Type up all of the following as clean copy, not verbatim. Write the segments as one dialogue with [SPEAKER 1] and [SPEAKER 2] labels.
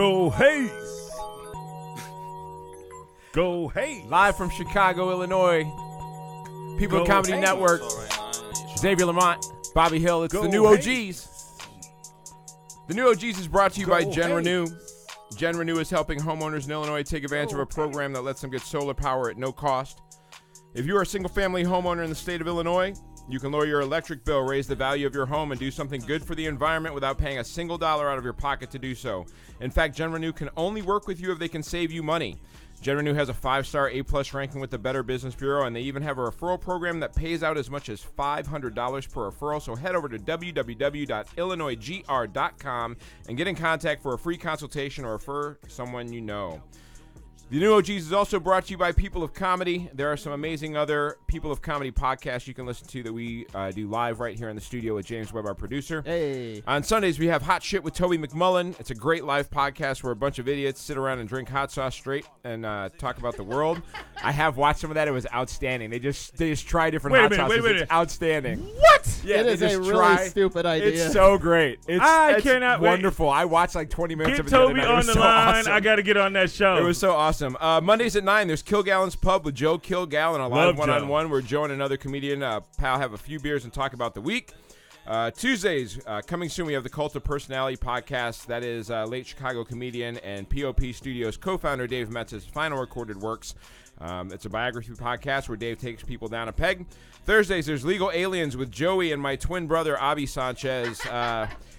[SPEAKER 1] Go Hayes! Go Hayes!
[SPEAKER 2] Live from Chicago, Illinois. People
[SPEAKER 1] Go
[SPEAKER 2] Comedy
[SPEAKER 1] Hayes.
[SPEAKER 2] Network. Xavier Lamont, Bobby Hill. It's
[SPEAKER 1] Go
[SPEAKER 2] the new
[SPEAKER 1] Hayes.
[SPEAKER 2] OGs. The new OGs is brought to you by
[SPEAKER 1] Go
[SPEAKER 2] Gen
[SPEAKER 1] Hayes.
[SPEAKER 2] Renew. Gen Renew is helping homeowners in Illinois take advantage of a program that lets them get solar power at no cost. If you are a single-family homeowner in the state of Illinois, you can lower your electric bill, raise the value of your home, and do something good for the environment without paying a single dollar out of your pocket to do so. In fact, Gen Renew can only work with you if they can save you money. Gen Renew has a 5-star A+ ranking with the Better Business Bureau, and they even have a referral program that pays out as much as $500 per referral. So head over to www.illinoisgr.com and get in contact for a free consultation or refer someone you know. The new OGs is also brought to you by People of Comedy. There are some amazing other People of Comedy podcasts you can listen to that we do live right here in the studio with James Webb, our producer.
[SPEAKER 3] Hey.
[SPEAKER 2] On Sundays, we have Hot Shit with Toby McMullen. It's a great live podcast where a bunch of idiots sit around and drink hot sauce straight and talk about the world. I have watched some of that. It was outstanding. They just try different hot sauces. It's outstanding.
[SPEAKER 1] What?
[SPEAKER 2] Yeah,
[SPEAKER 3] It
[SPEAKER 2] they
[SPEAKER 3] is a
[SPEAKER 2] just
[SPEAKER 3] really
[SPEAKER 2] try.
[SPEAKER 3] stupid idea.
[SPEAKER 2] It's so great.
[SPEAKER 1] I
[SPEAKER 2] It's
[SPEAKER 1] cannot wait.
[SPEAKER 2] wonderful. I watched like 20 minutes
[SPEAKER 1] Get
[SPEAKER 2] of it the other
[SPEAKER 1] Toby
[SPEAKER 2] night. It
[SPEAKER 1] on
[SPEAKER 2] was
[SPEAKER 1] the
[SPEAKER 2] so
[SPEAKER 1] line.
[SPEAKER 2] awesome.
[SPEAKER 1] I got to get on that show.
[SPEAKER 2] It was so awesome. Mondays at 9, there's Kilgallen's Pub with Joe Kilgallen, a live
[SPEAKER 1] Love
[SPEAKER 2] one-on-one where Joe and another comedian, pal, have a few beers and talk about the week. Tuesdays, coming soon, we have the Cult of Personality podcast. That is late Chicago comedian and POP Studios co-founder Dave Metz's final recorded works. It's a biography podcast where Dave takes people down a peg. Thursdays, there's Legal Aliens with Joey and my twin brother, Avi Sanchez.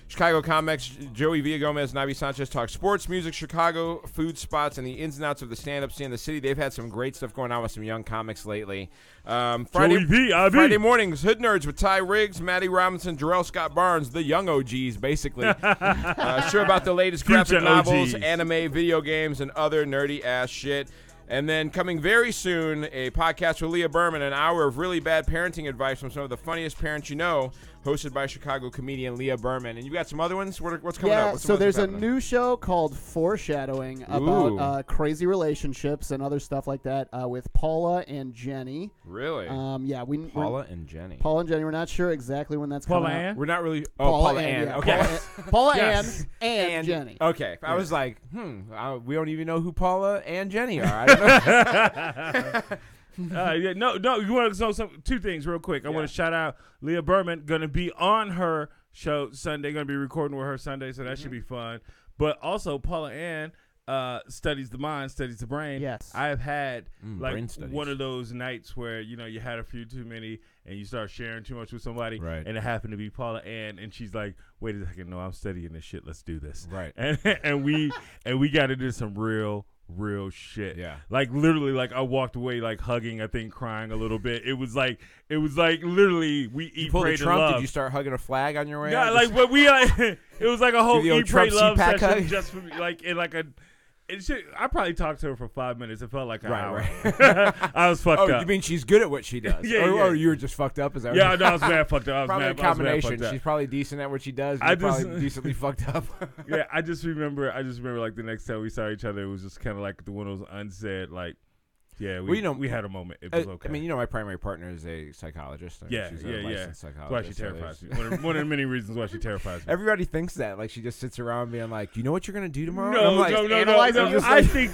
[SPEAKER 2] Chicago comics, Joey Villagomez and Avi Sanchez talk sports, music, Chicago, food spots, and the ins and outs of the stand-up scene in the city. They've had some great stuff going on with some young comics lately.
[SPEAKER 1] Joey V, Avi.
[SPEAKER 2] Friday mornings, Hood Nerds with Ty Riggs, Maddie Robinson, Jarrell Scott Barnes, the young OGs, basically. Show about the latest graphic
[SPEAKER 1] Future
[SPEAKER 2] novels,
[SPEAKER 1] OGs.
[SPEAKER 2] anime, video games, and other nerdy-ass shit. And then coming very soon, a podcast with Leah Berman, an hour of really bad parenting advice from some of the funniest parents you know, hosted by Chicago comedian Leah Berman. And you got some other ones? What's coming up?
[SPEAKER 3] Yeah,
[SPEAKER 2] What's
[SPEAKER 3] so there's a
[SPEAKER 2] happening?
[SPEAKER 3] new show called Foreshadowing about crazy relationships and other stuff like that with Paula and Jenny.
[SPEAKER 2] Really? Paula and Jenny.
[SPEAKER 3] Paula and Jenny. We're not sure exactly when that's
[SPEAKER 1] Paula
[SPEAKER 3] coming out.
[SPEAKER 1] Ann?
[SPEAKER 2] We're not really. Oh, Paula Ann.
[SPEAKER 3] yeah,
[SPEAKER 2] Okay.
[SPEAKER 3] Paula
[SPEAKER 1] Yes.
[SPEAKER 3] Ann and Jenny.
[SPEAKER 2] Okay. I was like, we don't even know who Paula and Jenny are. I don't know.
[SPEAKER 1] No. You want to know two things real quick. I want to shout out Leah Berman. Going to be on her show Sunday. Going to be recording with her Sunday, so that should be fun. But also, Paula Ann studies the mind, studies the brain.
[SPEAKER 3] Yes.
[SPEAKER 1] I have had
[SPEAKER 2] brain studies.
[SPEAKER 1] one of those nights where you had a few too many and you start sharing too much with somebody,
[SPEAKER 2] Right.
[SPEAKER 1] and it happened to be Paula Ann, and she's like, "Wait a second, no, I'm studying this shit. Let's do this."
[SPEAKER 2] Right.
[SPEAKER 1] And we got into some real shit.
[SPEAKER 2] Yeah.
[SPEAKER 1] Like literally, like I walked away like hugging, I think crying a little bit. It was like literally we
[SPEAKER 2] You
[SPEAKER 1] eat,
[SPEAKER 2] pulled
[SPEAKER 1] pray
[SPEAKER 2] the
[SPEAKER 1] to
[SPEAKER 2] Trump?
[SPEAKER 1] love.
[SPEAKER 2] Did you start hugging a flag on your way
[SPEAKER 1] Yeah,
[SPEAKER 2] out?
[SPEAKER 1] like but we it was like a whole
[SPEAKER 2] Give the old
[SPEAKER 1] eat, pray,
[SPEAKER 2] Trump
[SPEAKER 1] love
[SPEAKER 2] CPAC
[SPEAKER 1] session
[SPEAKER 2] hug?
[SPEAKER 1] just for me, like in like a. I probably talked to her for 5 minutes. It felt like an hour.
[SPEAKER 2] Right.
[SPEAKER 1] I was fucked
[SPEAKER 2] Oh,
[SPEAKER 1] up.
[SPEAKER 2] you mean she's good at what she does?
[SPEAKER 1] Yeah,
[SPEAKER 2] or,
[SPEAKER 1] yeah.
[SPEAKER 2] or you were just fucked up? Is that
[SPEAKER 1] Yeah,
[SPEAKER 2] what
[SPEAKER 1] no, I was mad fucked up. I was
[SPEAKER 2] probably
[SPEAKER 1] mad,
[SPEAKER 2] a
[SPEAKER 1] I was mad
[SPEAKER 2] combination.
[SPEAKER 1] fucked up.
[SPEAKER 2] She's probably decent at what she does.
[SPEAKER 1] I
[SPEAKER 2] You're
[SPEAKER 1] just-
[SPEAKER 2] probably decently fucked up.
[SPEAKER 1] Yeah, I just remember like the next time we saw each other, it was just kind of like the one of those unsaid like, yeah, we had a moment. It was okay.
[SPEAKER 2] I mean, my primary partner is a psychologist.
[SPEAKER 1] Yeah,
[SPEAKER 2] she's a
[SPEAKER 1] yeah.
[SPEAKER 2] licensed
[SPEAKER 1] That's why she
[SPEAKER 2] psychologist, so
[SPEAKER 1] terrifies me.
[SPEAKER 2] there's-
[SPEAKER 1] One of the many reasons why she terrifies me.
[SPEAKER 2] Everybody thinks that. Like, she just sits around being like, you know what you're going to do tomorrow?
[SPEAKER 1] No,
[SPEAKER 2] I'm like,
[SPEAKER 1] no.
[SPEAKER 2] analyzing just
[SPEAKER 1] I
[SPEAKER 2] like-
[SPEAKER 1] think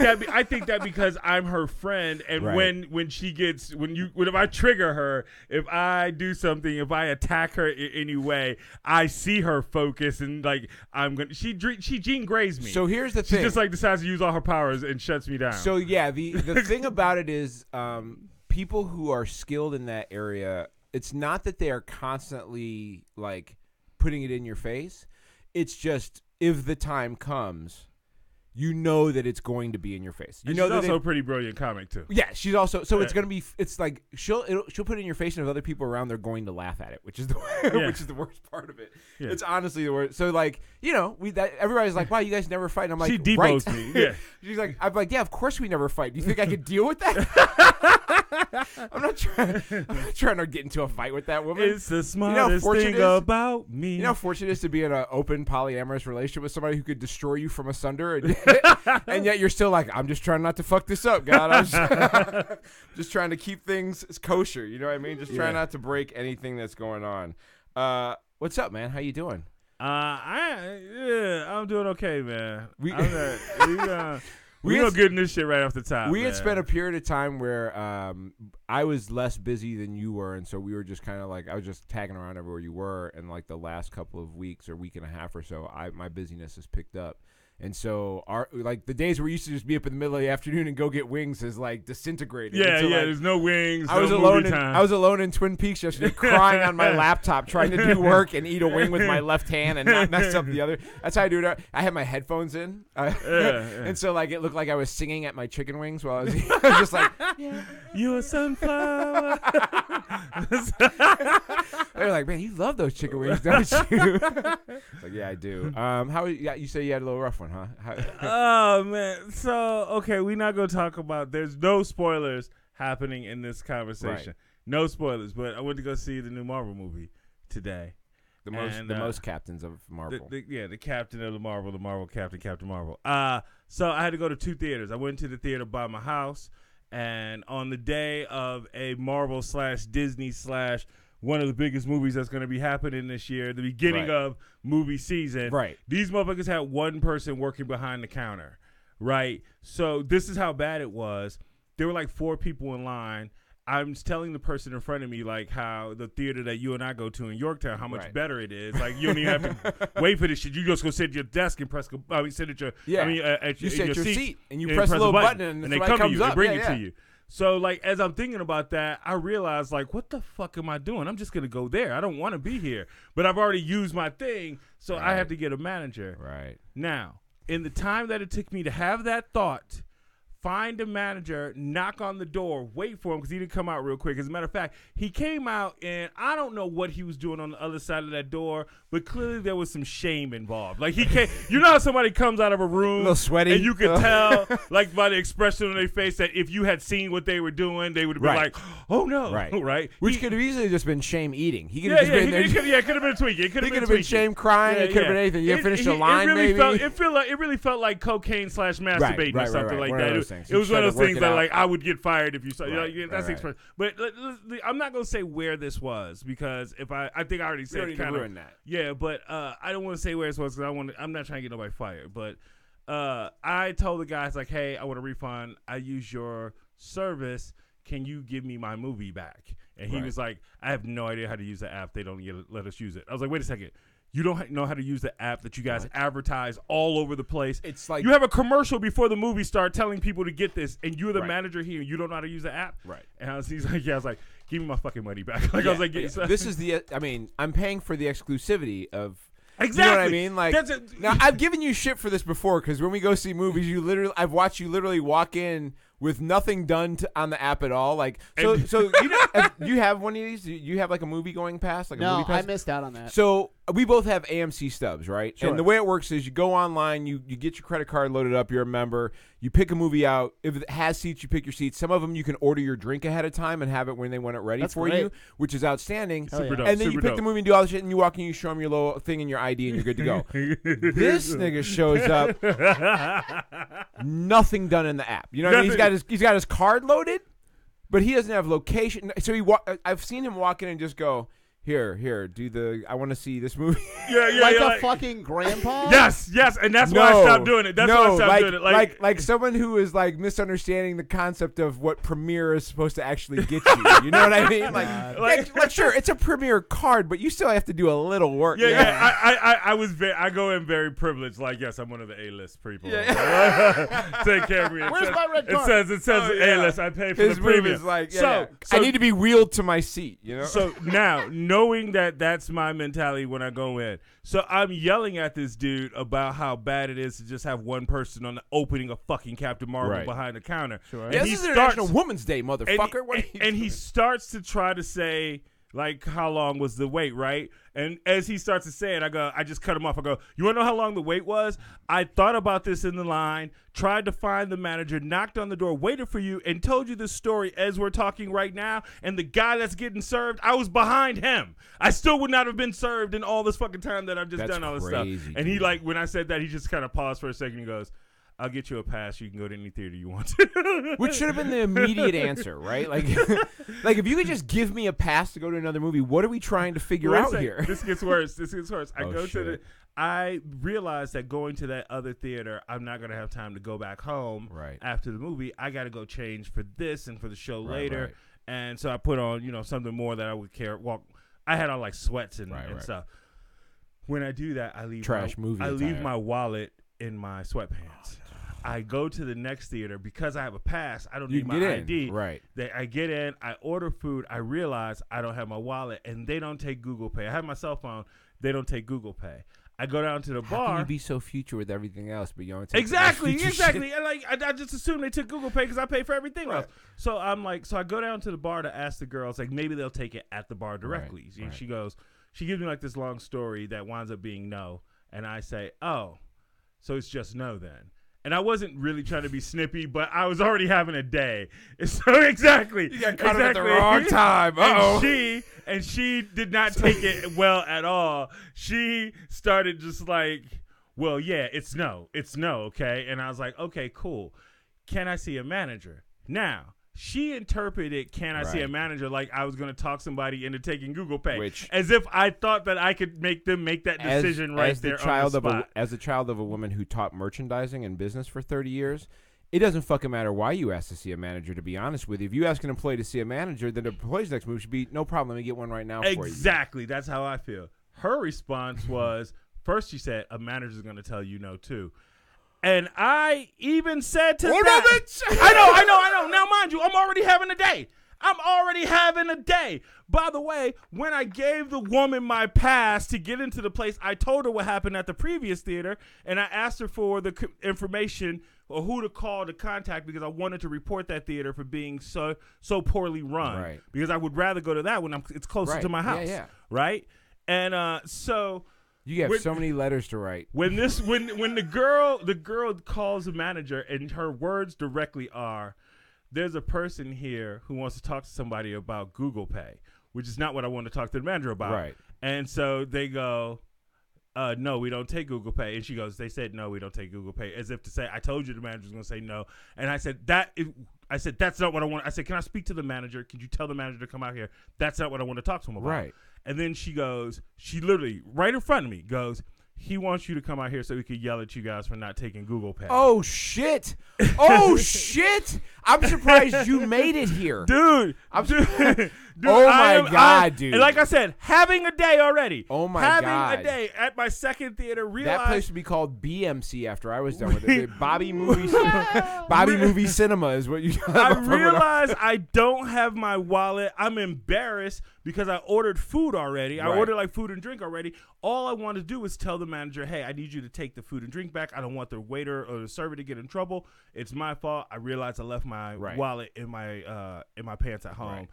[SPEAKER 1] that because I'm her friend, and
[SPEAKER 2] Right.
[SPEAKER 1] when she gets if I trigger her, if I do something, if I attack her in any way, I see her focus and like she Jean Greys me.
[SPEAKER 2] So here's the
[SPEAKER 1] she
[SPEAKER 2] thing.
[SPEAKER 1] just like decides to use all her powers and shuts me down.
[SPEAKER 2] So yeah, the thing about it is, people who are skilled in that area, it's not that they are constantly like putting it in your face. It's just if the time comes, you know that it's going to be in your face. You
[SPEAKER 1] and
[SPEAKER 2] know
[SPEAKER 1] she's
[SPEAKER 2] that
[SPEAKER 1] also a pretty brilliant comic too.
[SPEAKER 2] yeah, she's also so it's
[SPEAKER 1] Yeah.
[SPEAKER 2] gonna be. It's like she'll put it in your face, and if other people around, they're going to laugh at it, which is the
[SPEAKER 1] Yeah.
[SPEAKER 2] which is the worst part of it.
[SPEAKER 1] Yeah.
[SPEAKER 2] It's honestly the worst. So like everybody's like, wow, you guys never fight. And I'm like,
[SPEAKER 1] She deboes
[SPEAKER 2] right.
[SPEAKER 1] me. Yeah.
[SPEAKER 2] She's like, I'm like, yeah, of course we never fight. Do you think I could deal with that? I'm not trying to get into a fight with that woman.
[SPEAKER 1] It's the smartest thing about me.
[SPEAKER 2] You know how fortunate it is to be in an open polyamorous relationship with somebody who could destroy you from asunder, and yet you're still like, I'm just trying not to fuck this up, God. I'm just trying to keep things kosher. You know what I mean? Just trying not to break anything that's going on. What's up, man? How you doing?
[SPEAKER 1] I'm doing okay, man.
[SPEAKER 2] We
[SPEAKER 1] gonna get in this shit right off the top.
[SPEAKER 2] We
[SPEAKER 1] man.
[SPEAKER 2] had spent a period of time where I was less busy than you were, and so we were just kind of like I was just tagging around everywhere you were. And like the last couple of weeks or week and a half or so, my busyness has picked up. And so, the days where we used to just be up in the middle of the afternoon and go get wings is like disintegrated.
[SPEAKER 1] Yeah,
[SPEAKER 2] so,
[SPEAKER 1] yeah.
[SPEAKER 2] like,
[SPEAKER 1] There's no wings.
[SPEAKER 2] I was alone in Twin Peaks yesterday, crying on my laptop, trying to do work and eat a wing with my left hand and not mess up the other. That's how I do it. I had my headphones in, and so like it looked like I was singing at my chicken wings while I was just like,
[SPEAKER 1] yeah. "You're a sunflower."
[SPEAKER 2] They were like, "Man, you love those chicken wings, don't you?" Like, yeah, I do. How you say you had a little rough one, huh?
[SPEAKER 1] Oh man. So okay, we're not gonna talk about. There's no spoilers happening in this conversation.
[SPEAKER 2] Right.
[SPEAKER 1] No spoilers. But I went to go see the new Marvel movie today.
[SPEAKER 2] The most captains of Marvel.
[SPEAKER 1] The captain of the Marvel captain, Captain Marvel. So I had to go to 2 theaters. I went to the theater by my house, and on the day of a Marvel / Disney / one of the biggest movies that's going to be happening this year, the beginning of movie season.
[SPEAKER 2] Right.
[SPEAKER 1] These motherfuckers had one person working behind the counter, right? So this is how bad it was. There were like 4 people in line. I'm telling the person in front of me like how the theater that you and I go to in Yorktown, how much better it is. Like you don't even have to wait for this shit. You just go sit at your desk and sit at your at your seat
[SPEAKER 2] and you press a little button and
[SPEAKER 1] they come to you. They bring it to you. So, like, as I'm thinking about that, I realized, like, what the fuck am I doing? I'm just going to go there. I don't want to be here. But I've already used my thing, so I have to get a manager.
[SPEAKER 2] Right.
[SPEAKER 1] Now, in the time that it took me to have that thought, find a manager, knock on the door, wait for him because he didn't come out real quick. As a matter of fact, he came out, and I don't know what he was doing on the other side of that door, but clearly there was some shame involved. Like, he came, you know how somebody comes out of a room,
[SPEAKER 2] a little sweaty,
[SPEAKER 1] and you could tell, like, by the expression on their face that if you had seen what they were doing, they would have been like, oh, no. Right.
[SPEAKER 2] Which could have easily just been shame eating. He could
[SPEAKER 1] have
[SPEAKER 2] just been there.
[SPEAKER 1] It could have been tweaking. It could have
[SPEAKER 2] been shame crying. It could have been anything. You finished a line, maybe.
[SPEAKER 1] It really felt like cocaine / masturbating or something like that. It was one of those things that, like, I would get fired if you saw. That's the expression. But I'm not going to say where this was because I think I already said kind of.
[SPEAKER 2] That.
[SPEAKER 1] Yeah, but I don't want to say where this was because I'm not trying to get nobody fired. But I told the guys, like, hey, I want a refund. I use your service. Can you give me my movie back? And he was like, I have no idea how to use the app. They don't let us use it. I was like, wait a second. You don't know how to use the app that you guys advertise all over the place. It's like you have a commercial before the movie start telling people to get this, and you're the manager here, and you don't know how to use the app. Right. And he's like, I was like, give me my fucking money back. Like I was like,
[SPEAKER 2] this is the. I mean, I'm paying for the exclusivity of.
[SPEAKER 1] Exactly.
[SPEAKER 2] You know what I mean? Like, now I've given you shit for this before because when we go see movies, I've watched you literally walk in with nothing done on the app at all. Like, so you have one of these? You have like a movie going pass? Like a movie pass?
[SPEAKER 3] I missed out on that.
[SPEAKER 2] So we both have AMC stubs, right?
[SPEAKER 3] Sure.
[SPEAKER 2] And the way it works is you go online, you get your credit card loaded up, you're a member, you pick a movie out. If it has seats, you pick your seats. Some of them you can order your drink ahead of time and have it when they want it ready for you, which is outstanding.
[SPEAKER 1] Super dope.
[SPEAKER 2] And then you pick the movie and do all the shit, and you walk in, you show them your little thing and your ID, and you're good to go. This nigga shows up, nothing done in the app. You know what I mean? He's got his card loaded, but he doesn't have location. So I've seen him walk in and just go, Here, I want to see this movie.
[SPEAKER 3] Like fucking grandpa?
[SPEAKER 1] Yes, and that's why I stopped doing it. That's why I stopped doing it.
[SPEAKER 2] Like someone who is like misunderstanding the concept of what Premiere is supposed to actually get you. You know what I mean? Like sure, it's a Premiere card, but you still have to do a little work.
[SPEAKER 1] I go in very privileged. Like, yes, I'm one of the A-list people. Take care of me.
[SPEAKER 3] Where's my red card?
[SPEAKER 1] It says A-list. I pay for
[SPEAKER 2] his
[SPEAKER 1] the premium.
[SPEAKER 2] Is like, so I need to be wheeled to my seat. You know.
[SPEAKER 1] So now, knowing that that's my mentality when I go in. So I'm yelling at this dude about how bad it is to just have one person on the opening of fucking Captain Marvel behind the counter.
[SPEAKER 2] Sure. And this is International Women's Day, motherfucker.
[SPEAKER 1] And he starts to try to say, like, how long was the wait, right? And as he starts to say it, I just cut him off. I go, you want to know how long the wait was? I thought about this in the line, tried to find the manager, knocked on the door, waited for you, and told you this story as we're talking right now. And the guy that's getting served, I was behind him. I still would not have been served in all this fucking time that I've just done all this stuff. And he, like, when I said that, he just kind of paused for a second and he goes, I'll get you a pass. You can go to any theater you want to.
[SPEAKER 2] Which should have been the immediate answer, right? Like, like if you could just give me a pass to go to another movie, what are we trying to figure out here?
[SPEAKER 1] This gets worse. I realized that going to that other theater, I'm not going to have time to go back home after the movie. I got to go change for this and for the show later. Right. And so I put on, something more that I would care. Well, I had on like sweats and stuff. When I do that, I leave my wallet in my sweatpants. I go to the next theater because I have a pass. I don't need my ID.
[SPEAKER 2] Right.
[SPEAKER 1] I get in. I order food. I realize I don't have my wallet, and they don't take Google Pay. I have my cell phone. They don't take Google Pay. I go down to the bar.
[SPEAKER 2] How can you be so future with everything else, but you don't take
[SPEAKER 1] exactly.
[SPEAKER 2] Shit?
[SPEAKER 1] And I just assume they took Google Pay because I pay for everything else. So I go down to the bar to ask the girls, like maybe they'll take it at the bar directly. And she goes, she gives me like this long story that winds up being no, and I say, oh, so it's just no then. And I wasn't really trying to be snippy, but I was already having a day. So exactly.
[SPEAKER 2] You got caught at the wrong time. Uh-oh.
[SPEAKER 1] And she did not take it well at all. She started just like, well, yeah, it's no, okay? And I was like, okay, cool. Can I see a manager? Now, she interpreted can I see a manager like I was going to talk somebody into taking Google Pay. As if I thought that I could make them make that decision there on the spot.
[SPEAKER 2] As a child of a woman who taught merchandising and business for 30 years, it doesn't fucking matter why you ask to see a manager, to be honest with you. If you ask an employee to see a manager, then the employee's next move should be, no problem, let me get one right now for you.
[SPEAKER 1] Exactly. That's how I feel. Her response was, first she said, a manager's going to tell you no too. And I even said to that, I know. Now, mind you, I'm already having a day. By the way, when I gave the woman my pass to get into the place, I told her what happened at the previous theater, and I asked her for the information or who to call to contact because I wanted to report that theater for being so poorly run.
[SPEAKER 2] Right.
[SPEAKER 1] Because I would rather go to that when it's closer to my house.
[SPEAKER 2] Yeah.
[SPEAKER 1] Right? And so...
[SPEAKER 2] You have so many letters to write.
[SPEAKER 1] When the girl calls the manager and her words directly are, there's a person here who wants to talk to somebody about Google Pay, which is not what I want to talk to the manager about.
[SPEAKER 2] Right.
[SPEAKER 1] And so they go, no, we don't take Google Pay. And she goes, they said, no, we don't take Google Pay. As if to say, I told you the manager's going to say no. And I said, that's not what I want. I said, can I speak to the manager? Could you tell the manager to come out here? That's not what I want to talk to him about.
[SPEAKER 2] Right.
[SPEAKER 1] And then she literally, right in front of me, goes, he wants you to come out here so he could yell at you guys for not taking Google Pay.
[SPEAKER 2] Oh, shit. Shit. I'm surprised you made it here.
[SPEAKER 1] Dude. Dude,
[SPEAKER 2] oh, my God, dude.
[SPEAKER 1] And like I said, having a day already.
[SPEAKER 2] Oh, my God.
[SPEAKER 1] Having a day at my second theater.
[SPEAKER 2] That place would be called BMC after I was done with it. Bobby Movie Cinema is what you
[SPEAKER 1] I realized I don't have my wallet. I'm embarrassed because I ordered food already. I ordered like food and drink already. All I want to do is tell the manager, hey, I need you to take the food and drink back. I don't want the waiter or the server to get in trouble. It's my fault. I realized I left my wallet in my pants at home. Right.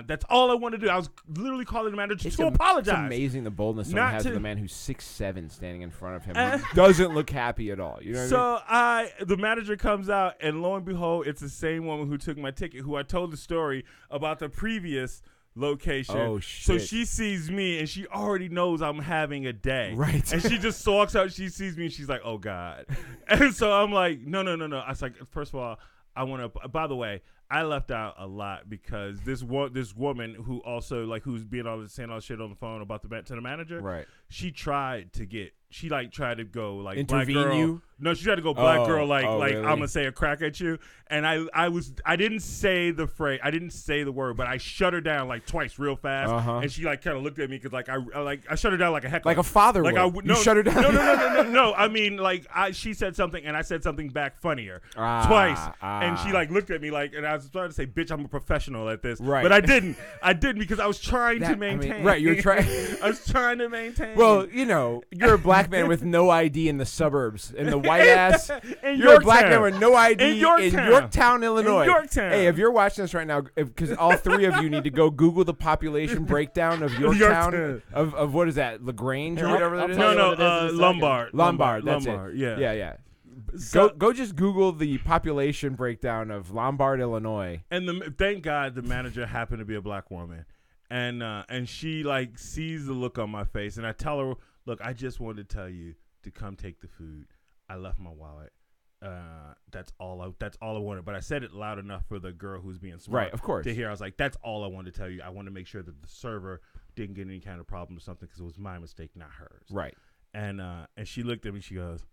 [SPEAKER 1] That's all I want to do. I was literally calling the manager to apologize.
[SPEAKER 2] It's amazing the boldness someone has of the man who's 6'7" standing in front of him who doesn't look happy at all. You know what I
[SPEAKER 1] mean? The manager comes out, and lo and behold, it's the same woman who took my ticket, who I told the story about the previous location.
[SPEAKER 2] Oh, shit.
[SPEAKER 1] So she sees me, and she already knows I'm having a day.
[SPEAKER 2] Right.
[SPEAKER 1] And she just walks out, she sees me, and she's like, oh, God. And so I'm like, no. I was like, first of all, I want to, by the way, I left out a lot because this woman who also who's being saying all this shit on the phone about to the manager.
[SPEAKER 2] Right.
[SPEAKER 1] She tried to go
[SPEAKER 2] intervene
[SPEAKER 1] black girl.
[SPEAKER 2] You?
[SPEAKER 1] No, she tried to go black girl
[SPEAKER 2] really?
[SPEAKER 1] I'm gonna say a crack at you, and I didn't say the phrase, I didn't say the word, but I shut her down twice real fast, and she kind of looked at me because I shut her down like a heckler,
[SPEAKER 2] like a father would. You shut her down.
[SPEAKER 1] No. I mean she said something and I said something back funnier twice, and she looked at me and I was starting to say, bitch, I'm a professional at this,
[SPEAKER 2] right?
[SPEAKER 1] But I didn't because I was trying to maintain.
[SPEAKER 2] I mean, right, you're trying.
[SPEAKER 1] I was trying to maintain.
[SPEAKER 2] Well, you're a black man with no ID in the suburbs, in the white ass. You're a black man with no ID in Yorktown, Illinois. Hey, if you're watching this right now, because all three of you need to go Google the population breakdown of Yorktown, of what is that, LaGrange or whatever that is?
[SPEAKER 1] No, Lombard.
[SPEAKER 2] That's it. Yeah.
[SPEAKER 1] So,
[SPEAKER 2] go just Google the population breakdown of Lombard, Illinois.
[SPEAKER 1] And thank God the manager happened to be a black woman. And she sees the look on my face, and I tell her, look, I just wanted to tell you to come take the food. I left my wallet. that's all I wanted. But I said it loud enough for the girl who's being smart,
[SPEAKER 2] Right, of course,
[SPEAKER 1] to hear. I was like, that's all I wanted to tell you. I want to make sure that the server didn't get any kind of problem or something because it was my mistake, not hers.
[SPEAKER 2] Right.
[SPEAKER 1] And she looked at me. She goes,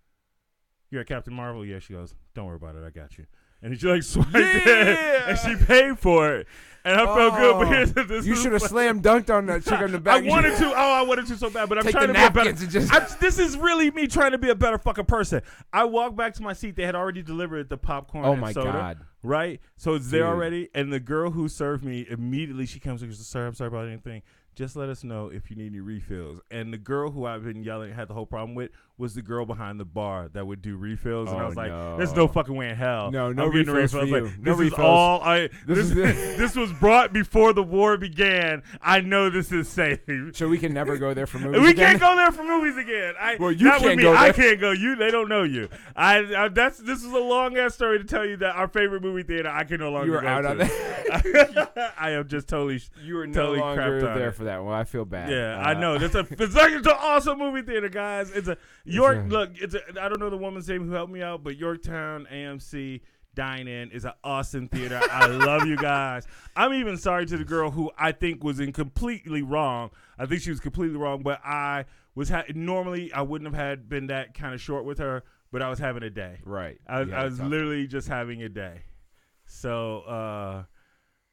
[SPEAKER 1] "You're at Captain Marvel?" Yeah. She goes, "Don't worry about it. I got you." And she like swiped it, and she paid for it, and I felt good. But here's this:
[SPEAKER 2] you should have slam dunked on that chick on the back.
[SPEAKER 1] I wanted to. Oh, I wanted to so bad, but I'm
[SPEAKER 2] Take
[SPEAKER 1] trying
[SPEAKER 2] the
[SPEAKER 1] to be a better.
[SPEAKER 2] napkins and just-
[SPEAKER 1] This is really me trying to be a better fucking person. I walked back to my seat. They had already delivered the popcorn.
[SPEAKER 2] Oh
[SPEAKER 1] and
[SPEAKER 2] my
[SPEAKER 1] soda,
[SPEAKER 2] God.
[SPEAKER 1] Right? So it's there
[SPEAKER 2] Dude.
[SPEAKER 1] already. And the girl who served me immediately, she comes and goes, "Sir, I'm sorry about anything. Just let us know if you need any refills." And the girl who I've been yelling had the whole problem with was the girl behind the bar that would do refills. And I was like, "There's no fucking way in hell.
[SPEAKER 2] No
[SPEAKER 1] I'm getting
[SPEAKER 2] refills for
[SPEAKER 1] I was
[SPEAKER 2] you.
[SPEAKER 1] like,
[SPEAKER 2] No
[SPEAKER 1] this is
[SPEAKER 2] refills.
[SPEAKER 1] all I.
[SPEAKER 2] This
[SPEAKER 1] This was brought before the war began. I know this is safe.
[SPEAKER 2] So we can never go there for movies
[SPEAKER 1] We
[SPEAKER 2] again?
[SPEAKER 1] can't go there for movies again.
[SPEAKER 2] Well, you
[SPEAKER 1] not with
[SPEAKER 2] can't
[SPEAKER 1] me.
[SPEAKER 2] go
[SPEAKER 1] I
[SPEAKER 2] there.
[SPEAKER 1] can't go. They don't know you. This is a long ass story to tell you that our favorite movie theater I can no longer
[SPEAKER 2] You were
[SPEAKER 1] go
[SPEAKER 2] out
[SPEAKER 1] to.
[SPEAKER 2] on that.
[SPEAKER 1] I am just totally.
[SPEAKER 2] You were no
[SPEAKER 1] totally
[SPEAKER 2] longer
[SPEAKER 1] crapped on
[SPEAKER 2] there
[SPEAKER 1] it.
[SPEAKER 2] for that. Well, I feel bad.
[SPEAKER 1] Yeah, I know. It's an awesome movie theater, guys. It's a York.
[SPEAKER 2] a-
[SPEAKER 1] Look, I don't know the woman's name who helped me out, but Yorktown AMC Dine-In is an awesome theater. I love you guys. I'm even sorry to the girl who I think was completely wrong. I think she was completely wrong, but I was normally I wouldn't have been that kind of short with her, but I was having a day.
[SPEAKER 2] Right.
[SPEAKER 1] I
[SPEAKER 2] Yeah,
[SPEAKER 1] was
[SPEAKER 2] tough.
[SPEAKER 1] literally just having a day. So.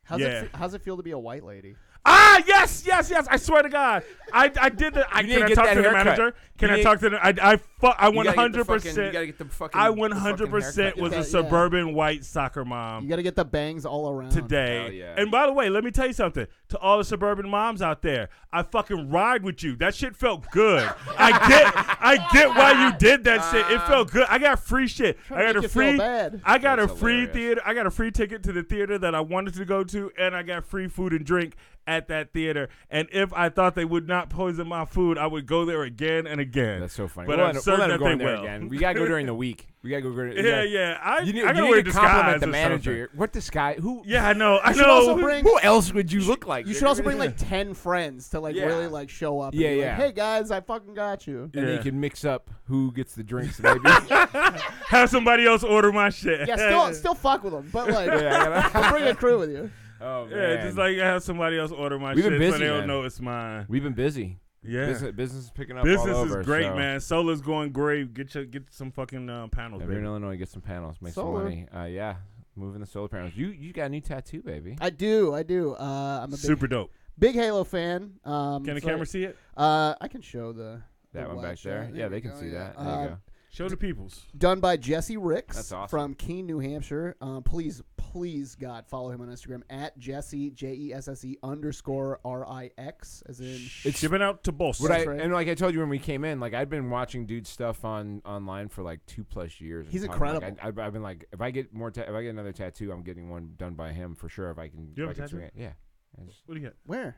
[SPEAKER 3] How's it feel to be a white lady?
[SPEAKER 1] Ah, yes. I swear to God, I did the.
[SPEAKER 2] You need
[SPEAKER 1] Can I
[SPEAKER 2] get
[SPEAKER 1] talk
[SPEAKER 2] that
[SPEAKER 1] to the
[SPEAKER 2] haircut.
[SPEAKER 1] manager? Can
[SPEAKER 2] You
[SPEAKER 1] I
[SPEAKER 2] need-
[SPEAKER 1] talk to the? I
[SPEAKER 2] You gotta get the
[SPEAKER 1] 100%.
[SPEAKER 2] You gotta get the fucking.
[SPEAKER 1] I
[SPEAKER 2] the fucking
[SPEAKER 1] 100%
[SPEAKER 2] haircut.
[SPEAKER 1] was
[SPEAKER 3] Yeah,
[SPEAKER 1] a
[SPEAKER 3] yeah.
[SPEAKER 1] suburban white soccer mom
[SPEAKER 3] You got to get the bangs all around.
[SPEAKER 1] today.
[SPEAKER 2] Hell yeah.
[SPEAKER 1] And by the way, let me tell you something. To all the suburban moms out there, I fucking ride with you. That shit felt good. I get why you did that shit. It felt good. I got free shit.
[SPEAKER 3] Trying to
[SPEAKER 1] I got
[SPEAKER 3] make
[SPEAKER 1] a
[SPEAKER 3] you feel
[SPEAKER 1] free.
[SPEAKER 3] bad.
[SPEAKER 1] I got
[SPEAKER 2] That's
[SPEAKER 1] a free
[SPEAKER 2] hilarious.
[SPEAKER 1] theater. I got a free ticket to the theater that I wanted to go to, and I got free food and drink at that theater. And if I thought they would not poison my food, I would go there again and again.
[SPEAKER 2] That's so funny.
[SPEAKER 1] But
[SPEAKER 2] we'll
[SPEAKER 1] I'm
[SPEAKER 2] end up
[SPEAKER 1] certain that
[SPEAKER 2] going
[SPEAKER 1] they
[SPEAKER 2] there
[SPEAKER 1] will.
[SPEAKER 2] again. We gotta go during the week. We gotta go.
[SPEAKER 1] Yeah. I
[SPEAKER 2] You need,
[SPEAKER 1] I
[SPEAKER 2] you
[SPEAKER 1] gotta
[SPEAKER 2] need
[SPEAKER 1] wear
[SPEAKER 2] to
[SPEAKER 1] disguise
[SPEAKER 2] compliment the
[SPEAKER 1] or
[SPEAKER 2] manager.
[SPEAKER 1] something.
[SPEAKER 2] What disguise? Who?
[SPEAKER 1] Yeah, I know.
[SPEAKER 3] You should also bring.
[SPEAKER 2] Who else would you look like?
[SPEAKER 3] You should also bring like 10 friends to like
[SPEAKER 2] Yeah.
[SPEAKER 3] really like show up.
[SPEAKER 2] Yeah,
[SPEAKER 3] and be
[SPEAKER 2] yeah.
[SPEAKER 3] Like, hey guys, I fucking got you.
[SPEAKER 2] And then
[SPEAKER 1] Yeah.
[SPEAKER 2] you can mix up who gets the drinks. Maybe.
[SPEAKER 1] Have somebody else order my shit.
[SPEAKER 3] Yeah, still fuck with them, but like,
[SPEAKER 2] Yeah,
[SPEAKER 3] I'll bring a crew with you.
[SPEAKER 2] oh man.
[SPEAKER 1] Yeah, just like have somebody else order my
[SPEAKER 2] We've
[SPEAKER 1] shit
[SPEAKER 2] been
[SPEAKER 1] so
[SPEAKER 2] busy,
[SPEAKER 1] they don't
[SPEAKER 2] man.
[SPEAKER 1] know it's mine.
[SPEAKER 2] We've been busy.
[SPEAKER 1] Yeah.
[SPEAKER 2] Business is picking up.
[SPEAKER 1] Business
[SPEAKER 2] all over,
[SPEAKER 1] is great,
[SPEAKER 2] so.
[SPEAKER 1] man. Solar's going great. Get some fucking panels,
[SPEAKER 2] If you're in
[SPEAKER 1] baby.
[SPEAKER 2] Illinois, get some panels, make
[SPEAKER 3] Solar.
[SPEAKER 2] some money. Yeah, moving the solar panels. You got a new tattoo, baby.
[SPEAKER 3] I do. I'm a
[SPEAKER 1] Super dope.
[SPEAKER 3] big Halo fan.
[SPEAKER 1] Can the
[SPEAKER 3] so
[SPEAKER 1] camera see it?
[SPEAKER 3] I can show the
[SPEAKER 2] That one
[SPEAKER 3] wide
[SPEAKER 2] back there.
[SPEAKER 3] shot.
[SPEAKER 2] Yeah,
[SPEAKER 3] we
[SPEAKER 2] they can
[SPEAKER 3] go,
[SPEAKER 2] see
[SPEAKER 3] yeah.
[SPEAKER 2] that. There you go.
[SPEAKER 1] Show the peoples.
[SPEAKER 3] Done by Jesse Ricks.
[SPEAKER 2] That's awesome.
[SPEAKER 3] From Keene, New Hampshire. Please, God, follow him on Instagram at Jesse JESSE _RIX as in.
[SPEAKER 2] It's
[SPEAKER 1] Shipping out to Boston.
[SPEAKER 2] What
[SPEAKER 3] That's right.
[SPEAKER 2] and like I told you when we came in, like I'd been watching dude stuff online for like 2+ years.
[SPEAKER 3] He's
[SPEAKER 2] and talking, like,
[SPEAKER 3] incredible.
[SPEAKER 2] I've been like, if I get another tattoo, I'm getting one done by him for sure. If I can,
[SPEAKER 1] You have
[SPEAKER 2] if
[SPEAKER 1] a
[SPEAKER 2] I can
[SPEAKER 1] tattoo?
[SPEAKER 2] swing it. Yeah. I just-
[SPEAKER 1] What do you got?
[SPEAKER 3] Where?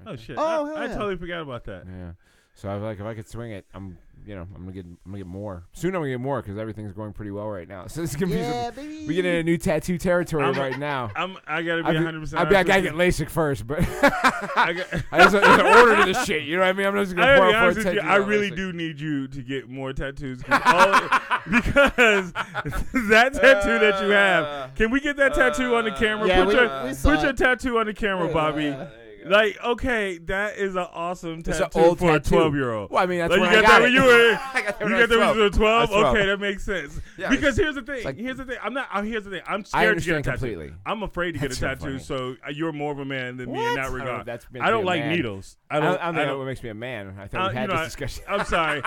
[SPEAKER 1] Oh shit!
[SPEAKER 3] Oh,
[SPEAKER 1] I
[SPEAKER 3] hell yeah.
[SPEAKER 1] totally forgot about that.
[SPEAKER 2] yeah. So I was like, if I could swing it, I'm gonna get more. Soon I'm gonna get more because everything's going pretty well right now. So it's gonna be
[SPEAKER 3] Yeah,
[SPEAKER 2] some,
[SPEAKER 3] baby.
[SPEAKER 2] we get into new tattoo territory
[SPEAKER 1] I'm-
[SPEAKER 2] right now.
[SPEAKER 1] I gotta be 100%.
[SPEAKER 2] I gotta get LASIK first, but
[SPEAKER 1] I got.
[SPEAKER 2] there's an order to this shit. You know what I mean? I'm not just
[SPEAKER 1] I
[SPEAKER 2] gonna
[SPEAKER 1] gotta
[SPEAKER 2] pour
[SPEAKER 1] be
[SPEAKER 2] out
[SPEAKER 1] honest
[SPEAKER 2] for
[SPEAKER 1] with you,
[SPEAKER 2] attention.
[SPEAKER 1] I really do need you to get more tattoos because that tattoo that you have. Can we get that tattoo on the camera?
[SPEAKER 3] Yeah,
[SPEAKER 1] put
[SPEAKER 3] we saw
[SPEAKER 1] your
[SPEAKER 3] it.
[SPEAKER 1] tattoo on the camera,
[SPEAKER 3] Yeah.
[SPEAKER 1] Bobby. Like, okay, that is an awesome
[SPEAKER 2] It's
[SPEAKER 1] tattoo
[SPEAKER 2] an old
[SPEAKER 1] for
[SPEAKER 2] tattoo.
[SPEAKER 1] a 12-year-old.
[SPEAKER 2] Well, I mean, that's
[SPEAKER 1] Like,
[SPEAKER 2] when
[SPEAKER 1] you
[SPEAKER 2] I
[SPEAKER 1] got
[SPEAKER 2] got
[SPEAKER 1] that
[SPEAKER 2] it.
[SPEAKER 1] when you were.
[SPEAKER 2] I got that
[SPEAKER 1] You
[SPEAKER 2] when I
[SPEAKER 1] got that when you were 12?
[SPEAKER 2] I was 12.
[SPEAKER 1] Okay, that makes sense.
[SPEAKER 2] Yeah,
[SPEAKER 1] because here's the thing.
[SPEAKER 2] like-
[SPEAKER 1] Here's the thing. Here's the thing. I'm
[SPEAKER 2] I
[SPEAKER 1] scared to get a
[SPEAKER 2] understand
[SPEAKER 1] tattoo.
[SPEAKER 2] completely.
[SPEAKER 1] I'm afraid to get
[SPEAKER 2] That's
[SPEAKER 1] a
[SPEAKER 2] so
[SPEAKER 1] tattoo,
[SPEAKER 2] funny.
[SPEAKER 1] so you're more of a man than me in
[SPEAKER 2] What?
[SPEAKER 1] that
[SPEAKER 2] I don't know
[SPEAKER 1] regard.
[SPEAKER 2] if that's meant
[SPEAKER 1] I
[SPEAKER 2] to
[SPEAKER 1] don't
[SPEAKER 2] be a
[SPEAKER 1] like
[SPEAKER 2] man.
[SPEAKER 1] needles.
[SPEAKER 2] I don't
[SPEAKER 1] I
[SPEAKER 2] know
[SPEAKER 1] don't.
[SPEAKER 2] what makes me a man. I thought we had
[SPEAKER 1] you know,
[SPEAKER 2] this discussion.
[SPEAKER 1] I'm sorry.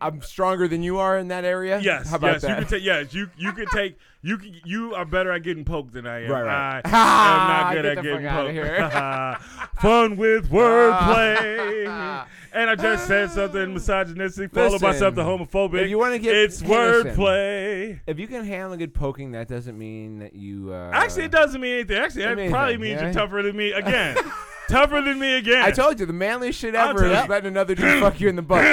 [SPEAKER 2] I'm stronger than you are in that area.
[SPEAKER 1] Yes,
[SPEAKER 2] How about
[SPEAKER 1] yes,
[SPEAKER 2] that?
[SPEAKER 1] you can take. Yes, you can take. You are better at getting poked than I am.
[SPEAKER 2] Right.
[SPEAKER 1] I am not good
[SPEAKER 2] Get
[SPEAKER 1] at
[SPEAKER 2] the
[SPEAKER 1] getting
[SPEAKER 2] fuck outta
[SPEAKER 1] poked. Fun with wordplay. And I just said something misogynistic, followed by
[SPEAKER 2] Listen,
[SPEAKER 1] something homophobic.
[SPEAKER 2] if you wanna get-
[SPEAKER 1] it's
[SPEAKER 2] hey, listen.
[SPEAKER 1] wordplay.
[SPEAKER 2] If you can handle good poking, that doesn't mean that you.
[SPEAKER 1] Actually, it doesn't mean anything. Actually, that
[SPEAKER 2] mean
[SPEAKER 1] probably
[SPEAKER 2] anything,
[SPEAKER 1] means
[SPEAKER 2] yeah?
[SPEAKER 1] you're tougher than me again. Tougher than me again.
[SPEAKER 2] I told you the manliest shit
[SPEAKER 1] I'll
[SPEAKER 2] ever
[SPEAKER 1] tell
[SPEAKER 2] is
[SPEAKER 1] you.
[SPEAKER 2] letting another dude fuck you in the butt.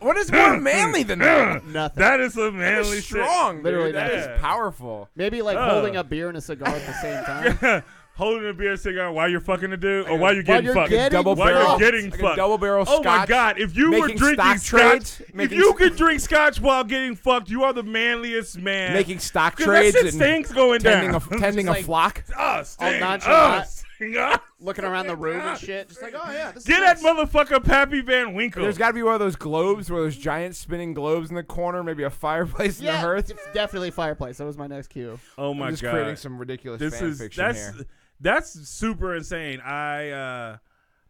[SPEAKER 2] What is more manly than that?
[SPEAKER 3] Nothing.
[SPEAKER 1] That is some
[SPEAKER 2] That
[SPEAKER 1] manly
[SPEAKER 2] is strong,
[SPEAKER 3] Literally
[SPEAKER 2] dude. That
[SPEAKER 1] nothing.
[SPEAKER 2] is powerful.
[SPEAKER 3] Maybe like holding a beer and a cigar at the same time.
[SPEAKER 1] shit. holding a beer cigar while you're fucking a dude, or while you're getting fucked.
[SPEAKER 2] While
[SPEAKER 1] you're getting
[SPEAKER 2] like
[SPEAKER 1] fucked.
[SPEAKER 2] A double barrel
[SPEAKER 1] Oh
[SPEAKER 2] scotch.
[SPEAKER 1] my God! If you were
[SPEAKER 2] making
[SPEAKER 1] drinking
[SPEAKER 2] stock
[SPEAKER 1] scotch,
[SPEAKER 2] trades,
[SPEAKER 1] if you could drink scotch while getting fucked, you are the manliest man.
[SPEAKER 2] making stock
[SPEAKER 1] 'Cause
[SPEAKER 2] trades
[SPEAKER 1] that shit
[SPEAKER 2] and
[SPEAKER 1] stinks going
[SPEAKER 2] tending
[SPEAKER 1] down.
[SPEAKER 2] tending a
[SPEAKER 3] like-
[SPEAKER 2] flock.
[SPEAKER 1] Oh, stink.
[SPEAKER 3] nonchalant.
[SPEAKER 1] Stink.
[SPEAKER 3] Looking around the room and shit, just like, oh yeah, this
[SPEAKER 1] Get
[SPEAKER 3] is
[SPEAKER 1] that
[SPEAKER 3] nice.
[SPEAKER 1] motherfucker Pappy Van Winkle.
[SPEAKER 2] There's got to be one of those globes, one of those giant spinning globes in the corner, maybe a fireplace in the
[SPEAKER 3] Yeah,
[SPEAKER 2] hearth.
[SPEAKER 3] definitely fireplace. That was my next cue.
[SPEAKER 1] Oh my
[SPEAKER 2] I'm just
[SPEAKER 1] God!
[SPEAKER 2] creating some ridiculous fan fiction here.
[SPEAKER 1] That's super insane.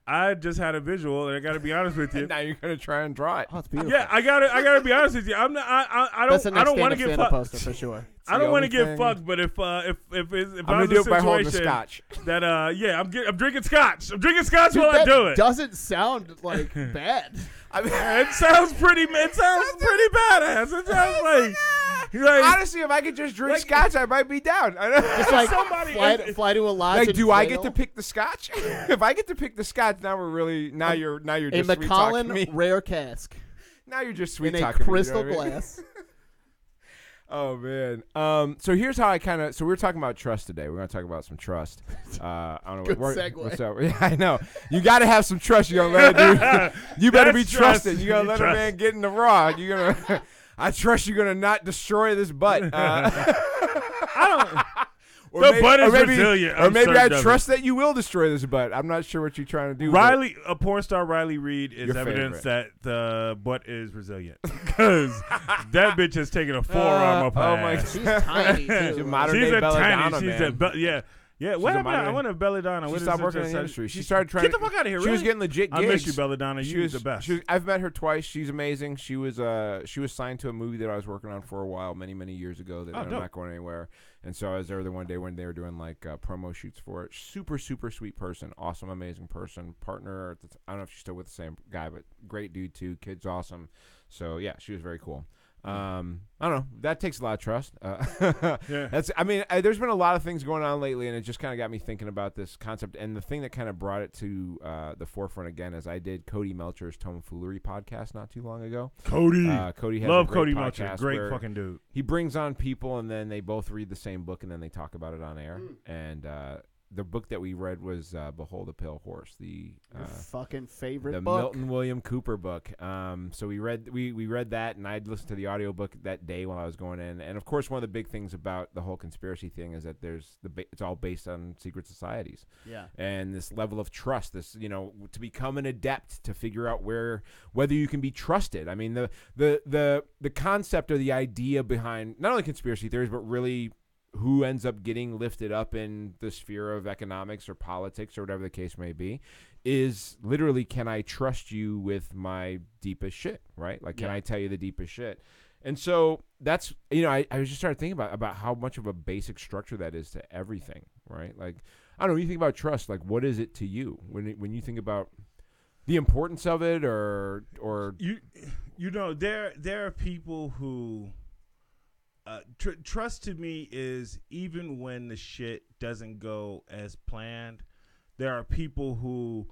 [SPEAKER 1] I just had a visual, and I got to be honest with you.
[SPEAKER 2] And now you're gonna try and draw it.
[SPEAKER 3] Oh, it's beautiful.
[SPEAKER 1] Yeah, I gotta be honest with you. I'm not. I
[SPEAKER 3] That's the
[SPEAKER 1] don't. I
[SPEAKER 3] next
[SPEAKER 1] don't want to
[SPEAKER 3] stand-up
[SPEAKER 1] get
[SPEAKER 3] Santa
[SPEAKER 1] fucked.
[SPEAKER 3] poster for sure.
[SPEAKER 1] I don't want to
[SPEAKER 2] the only
[SPEAKER 1] get
[SPEAKER 2] thing.
[SPEAKER 1] fucked. But if
[SPEAKER 2] I'm
[SPEAKER 1] I
[SPEAKER 2] gonna
[SPEAKER 1] was
[SPEAKER 2] do
[SPEAKER 1] in
[SPEAKER 2] it
[SPEAKER 1] a
[SPEAKER 2] by holding the
[SPEAKER 1] situation
[SPEAKER 2] scotch.
[SPEAKER 1] that I'm drinking scotch. I'm drinking scotch
[SPEAKER 3] Dude,
[SPEAKER 1] while I
[SPEAKER 3] that
[SPEAKER 1] do it.
[SPEAKER 3] doesn't sound like bad.
[SPEAKER 2] I mean,
[SPEAKER 1] It sounds pretty badass. It sounds like
[SPEAKER 2] honestly, if I could just drink scotch, I might be down. I know.
[SPEAKER 3] Just like
[SPEAKER 1] somebody-
[SPEAKER 3] fly to a lodge.
[SPEAKER 2] Like,
[SPEAKER 3] in
[SPEAKER 2] do I get
[SPEAKER 3] jail.
[SPEAKER 2] to pick the scotch? If I get to pick the scotch, now you're
[SPEAKER 3] a
[SPEAKER 2] just sweet talking me.
[SPEAKER 3] Macallan rare cask
[SPEAKER 2] Now you're just sweet
[SPEAKER 3] in a
[SPEAKER 2] talking me,
[SPEAKER 3] crystal
[SPEAKER 2] you know what I mean?
[SPEAKER 3] glass?
[SPEAKER 2] Oh man. So here's how so we were talking about trust today. We're gonna talk about some trust. I don't know.
[SPEAKER 3] Good
[SPEAKER 2] what,
[SPEAKER 3] segue.
[SPEAKER 2] What's up? Yeah, I know. You got to have some trust. You gonna let it do. You better be
[SPEAKER 1] That's trust.
[SPEAKER 2] trusted. You gonna let a man get in the raw. You gonna. I trust you're gonna not destroy this butt. Or
[SPEAKER 1] The
[SPEAKER 2] maybe-
[SPEAKER 1] butt is
[SPEAKER 2] or maybe,
[SPEAKER 1] resilient.
[SPEAKER 2] Or
[SPEAKER 1] I'm
[SPEAKER 2] maybe I
[SPEAKER 1] certain of it.
[SPEAKER 2] trust that you will destroy this butt. I'm not sure what you're trying to do. but-
[SPEAKER 1] Riley, a porn star Riley Reid is
[SPEAKER 2] Your
[SPEAKER 1] evidence
[SPEAKER 2] favorite.
[SPEAKER 1] that the butt is resilient because that bitch has taken a forearm up her
[SPEAKER 2] oh my
[SPEAKER 1] ass.
[SPEAKER 3] She's tiny
[SPEAKER 2] She's a
[SPEAKER 3] too.
[SPEAKER 2] modern
[SPEAKER 1] She's
[SPEAKER 2] day
[SPEAKER 1] a tiny.
[SPEAKER 2] belladonna,
[SPEAKER 1] She's
[SPEAKER 2] man.
[SPEAKER 1] a yeah. What
[SPEAKER 2] a
[SPEAKER 1] happened?
[SPEAKER 2] modern-
[SPEAKER 1] I want a belladonna.
[SPEAKER 2] She
[SPEAKER 1] What is
[SPEAKER 2] stopped
[SPEAKER 1] it?
[SPEAKER 2] working in the industry. She started trying.
[SPEAKER 1] Get the fuck out of here!
[SPEAKER 2] She was
[SPEAKER 1] really?
[SPEAKER 2] getting legit gigs.
[SPEAKER 1] I miss you, belladonna.
[SPEAKER 2] She
[SPEAKER 1] You
[SPEAKER 2] was
[SPEAKER 1] the best.
[SPEAKER 2] I've met her twice. She's amazing. She was signed to a movie that I was working on for a while, many years ago. That I'm
[SPEAKER 1] dope.
[SPEAKER 2] not going anywhere. And so I was there the one day when they were doing like promo shoots for it. Super sweet person, awesome, amazing person. Partner. I don't know if she's still with the same guy, but great dude too. Kid's awesome. So yeah, she was very cool. I don't know. That takes a lot of trust.
[SPEAKER 1] Yeah.
[SPEAKER 2] That's. I mean, there's been a lot of things going on lately, and it just kind of got me thinking about this concept. And the thing that kind of brought it to the forefront again is I did Cody Melcher's Tomfoolery podcast not too long ago.
[SPEAKER 1] Cody.
[SPEAKER 2] Cody has
[SPEAKER 1] Love
[SPEAKER 2] a great
[SPEAKER 1] Cody
[SPEAKER 2] podcast
[SPEAKER 1] Melcher. Great
[SPEAKER 2] where
[SPEAKER 1] fucking dude.
[SPEAKER 2] he brings on people, and then they both read the same book, and then they talk about it on air. And the book that we read was Behold a Pale Horse, the
[SPEAKER 3] Your fucking favorite
[SPEAKER 2] the
[SPEAKER 3] book.
[SPEAKER 2] Milton William Cooper book. So we read that, and I'd listened to the audiobook that day while I was going in. And of course, one of the big things about the whole conspiracy thing is that it's all based on secret societies.
[SPEAKER 3] Yeah.
[SPEAKER 2] And this level of trust, this, to become an adept, to figure out whether you can be trusted. I mean, the concept or the idea behind not only conspiracy theories, but really who ends up getting lifted up in the sphere of economics or politics or whatever the case may be is literally, can I trust you with my deepest shit, right? Like, can I tell you the deepest shit? And so that's, I just started thinking about how much of a basic structure that is to everything, right? Like, I don't know, when you think about trust, like, what is it to you when you think about the importance of it or
[SPEAKER 1] there are people who trust to me is even when the shit doesn't go as planned. There are people who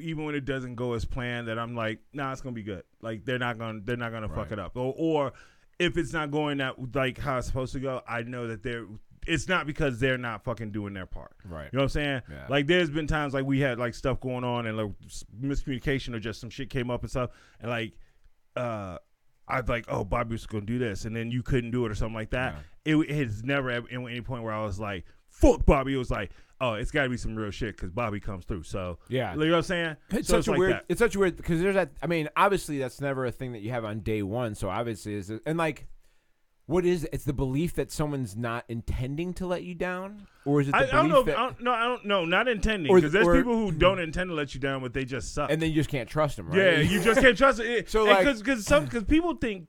[SPEAKER 1] even when it doesn't go as planned that I'm like, nah, it's gonna be good. Like they're not gonna fuck it up. Or if it's not going that like how it's supposed to go, I know that it's not because they're not fucking doing their part.
[SPEAKER 2] Right.
[SPEAKER 1] You know what I'm saying?
[SPEAKER 2] Yeah.
[SPEAKER 1] Like there's been times like we had like stuff going on and like miscommunication or just some shit came up and stuff and like I'd like, oh, Bobby was going to do this, and then you couldn't do it or something like that. Yeah. It has never at any point where I was like, fuck Bobby. It was like, oh, it's got to be some real shit because Bobby comes through. So,
[SPEAKER 2] yeah.
[SPEAKER 1] You know what I'm saying?
[SPEAKER 2] It's
[SPEAKER 1] so
[SPEAKER 2] such a
[SPEAKER 1] like
[SPEAKER 2] weird.
[SPEAKER 1] that.
[SPEAKER 2] It's such a weird because there's that. I mean, obviously that's never a thing that you have on day one. So obviously, and like, what is it? It's the belief that someone's not intending to let you down, or is it the belief
[SPEAKER 1] I don't know.
[SPEAKER 2] that
[SPEAKER 1] I don't know. Not intending,
[SPEAKER 2] Or-
[SPEAKER 1] because there's
[SPEAKER 2] or-
[SPEAKER 1] people who don't intend to let you down, but they just suck.
[SPEAKER 2] and then you just can't trust them, right?
[SPEAKER 1] Yeah, you just can't trust it.
[SPEAKER 2] So,
[SPEAKER 1] because people think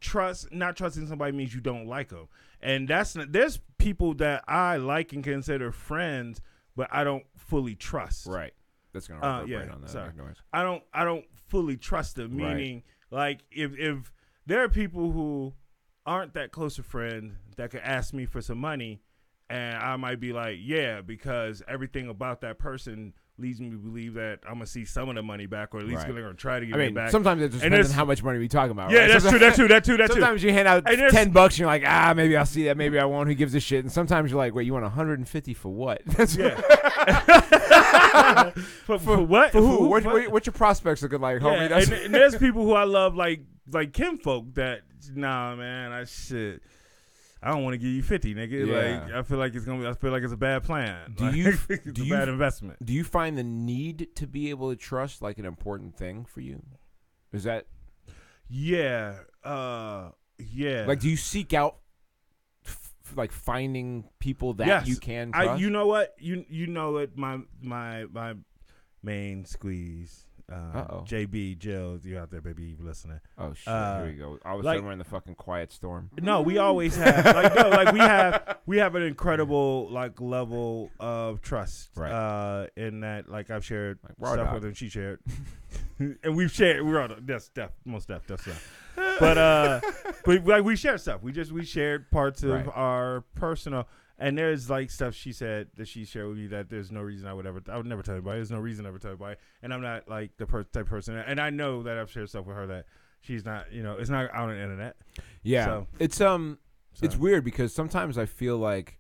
[SPEAKER 1] not trusting somebody means you don't like them, and there's people that I like and consider friends, but I don't fully trust.
[SPEAKER 2] right. That's gonna reverberate on that.
[SPEAKER 1] Sorry.
[SPEAKER 2] Noise.
[SPEAKER 1] I don't fully trust them. Meaning, like if there are people who aren't that close a friend that could ask me for some money, and I might be like, yeah, because everything about that person leads me to believe that I'm gonna see some of the money back, or at least
[SPEAKER 2] Right.
[SPEAKER 1] gonna try to get
[SPEAKER 2] I
[SPEAKER 1] it
[SPEAKER 2] mean,
[SPEAKER 1] back.
[SPEAKER 2] sometimes it just depends on how much money we talking about.
[SPEAKER 1] Yeah,
[SPEAKER 2] right?
[SPEAKER 1] that's true. That too.
[SPEAKER 2] Sometimes you hand out
[SPEAKER 1] And there's-
[SPEAKER 2] $10 and you're like, maybe I'll see that, maybe I won't. Who gives a shit? And sometimes you're like, wait, you want 150 for what? That's
[SPEAKER 1] Yeah. for what?
[SPEAKER 2] For who?
[SPEAKER 1] What?
[SPEAKER 2] What's your prospects looking like, homie?
[SPEAKER 1] Yeah,
[SPEAKER 2] That's-
[SPEAKER 1] and there's people who I love, like Kim folk, that nah, man, I don't want to give you 50, nigga.
[SPEAKER 2] Yeah.
[SPEAKER 1] Like I feel like it's a bad plan.
[SPEAKER 2] Do
[SPEAKER 1] Like,
[SPEAKER 2] you-
[SPEAKER 1] it's
[SPEAKER 2] do
[SPEAKER 1] a
[SPEAKER 2] you-
[SPEAKER 1] bad investment.
[SPEAKER 2] Do you find the need to be able to trust like an important thing for you? Is that
[SPEAKER 1] Yeah. Yeah.
[SPEAKER 2] like, do you seek out like finding people that
[SPEAKER 1] Yes.
[SPEAKER 2] you can trust?
[SPEAKER 1] You know what? You know it. My main squeeze. JB Jill, you out there, baby, you listening?
[SPEAKER 2] Oh shit! Here we go. All of a
[SPEAKER 1] like-
[SPEAKER 2] sudden, we're in the fucking quiet storm.
[SPEAKER 1] No, we always have we have an incredible level of trust.
[SPEAKER 2] Right.
[SPEAKER 1] In that, like I've shared
[SPEAKER 2] raw
[SPEAKER 1] stuff
[SPEAKER 2] dog.
[SPEAKER 1] with her, she shared, and we're on that's most stuff. But like we share stuff. We shared parts of
[SPEAKER 2] Right.
[SPEAKER 1] our personal. And there's like stuff she said that she shared with me that there's no reason I would never tell anybody. There's no reason I ever tell anybody. And I'm not like the type of person. And I know that I've shared stuff with her that she's not, it's not out on the internet.
[SPEAKER 2] Yeah,
[SPEAKER 1] So-
[SPEAKER 2] it's weird because sometimes I feel like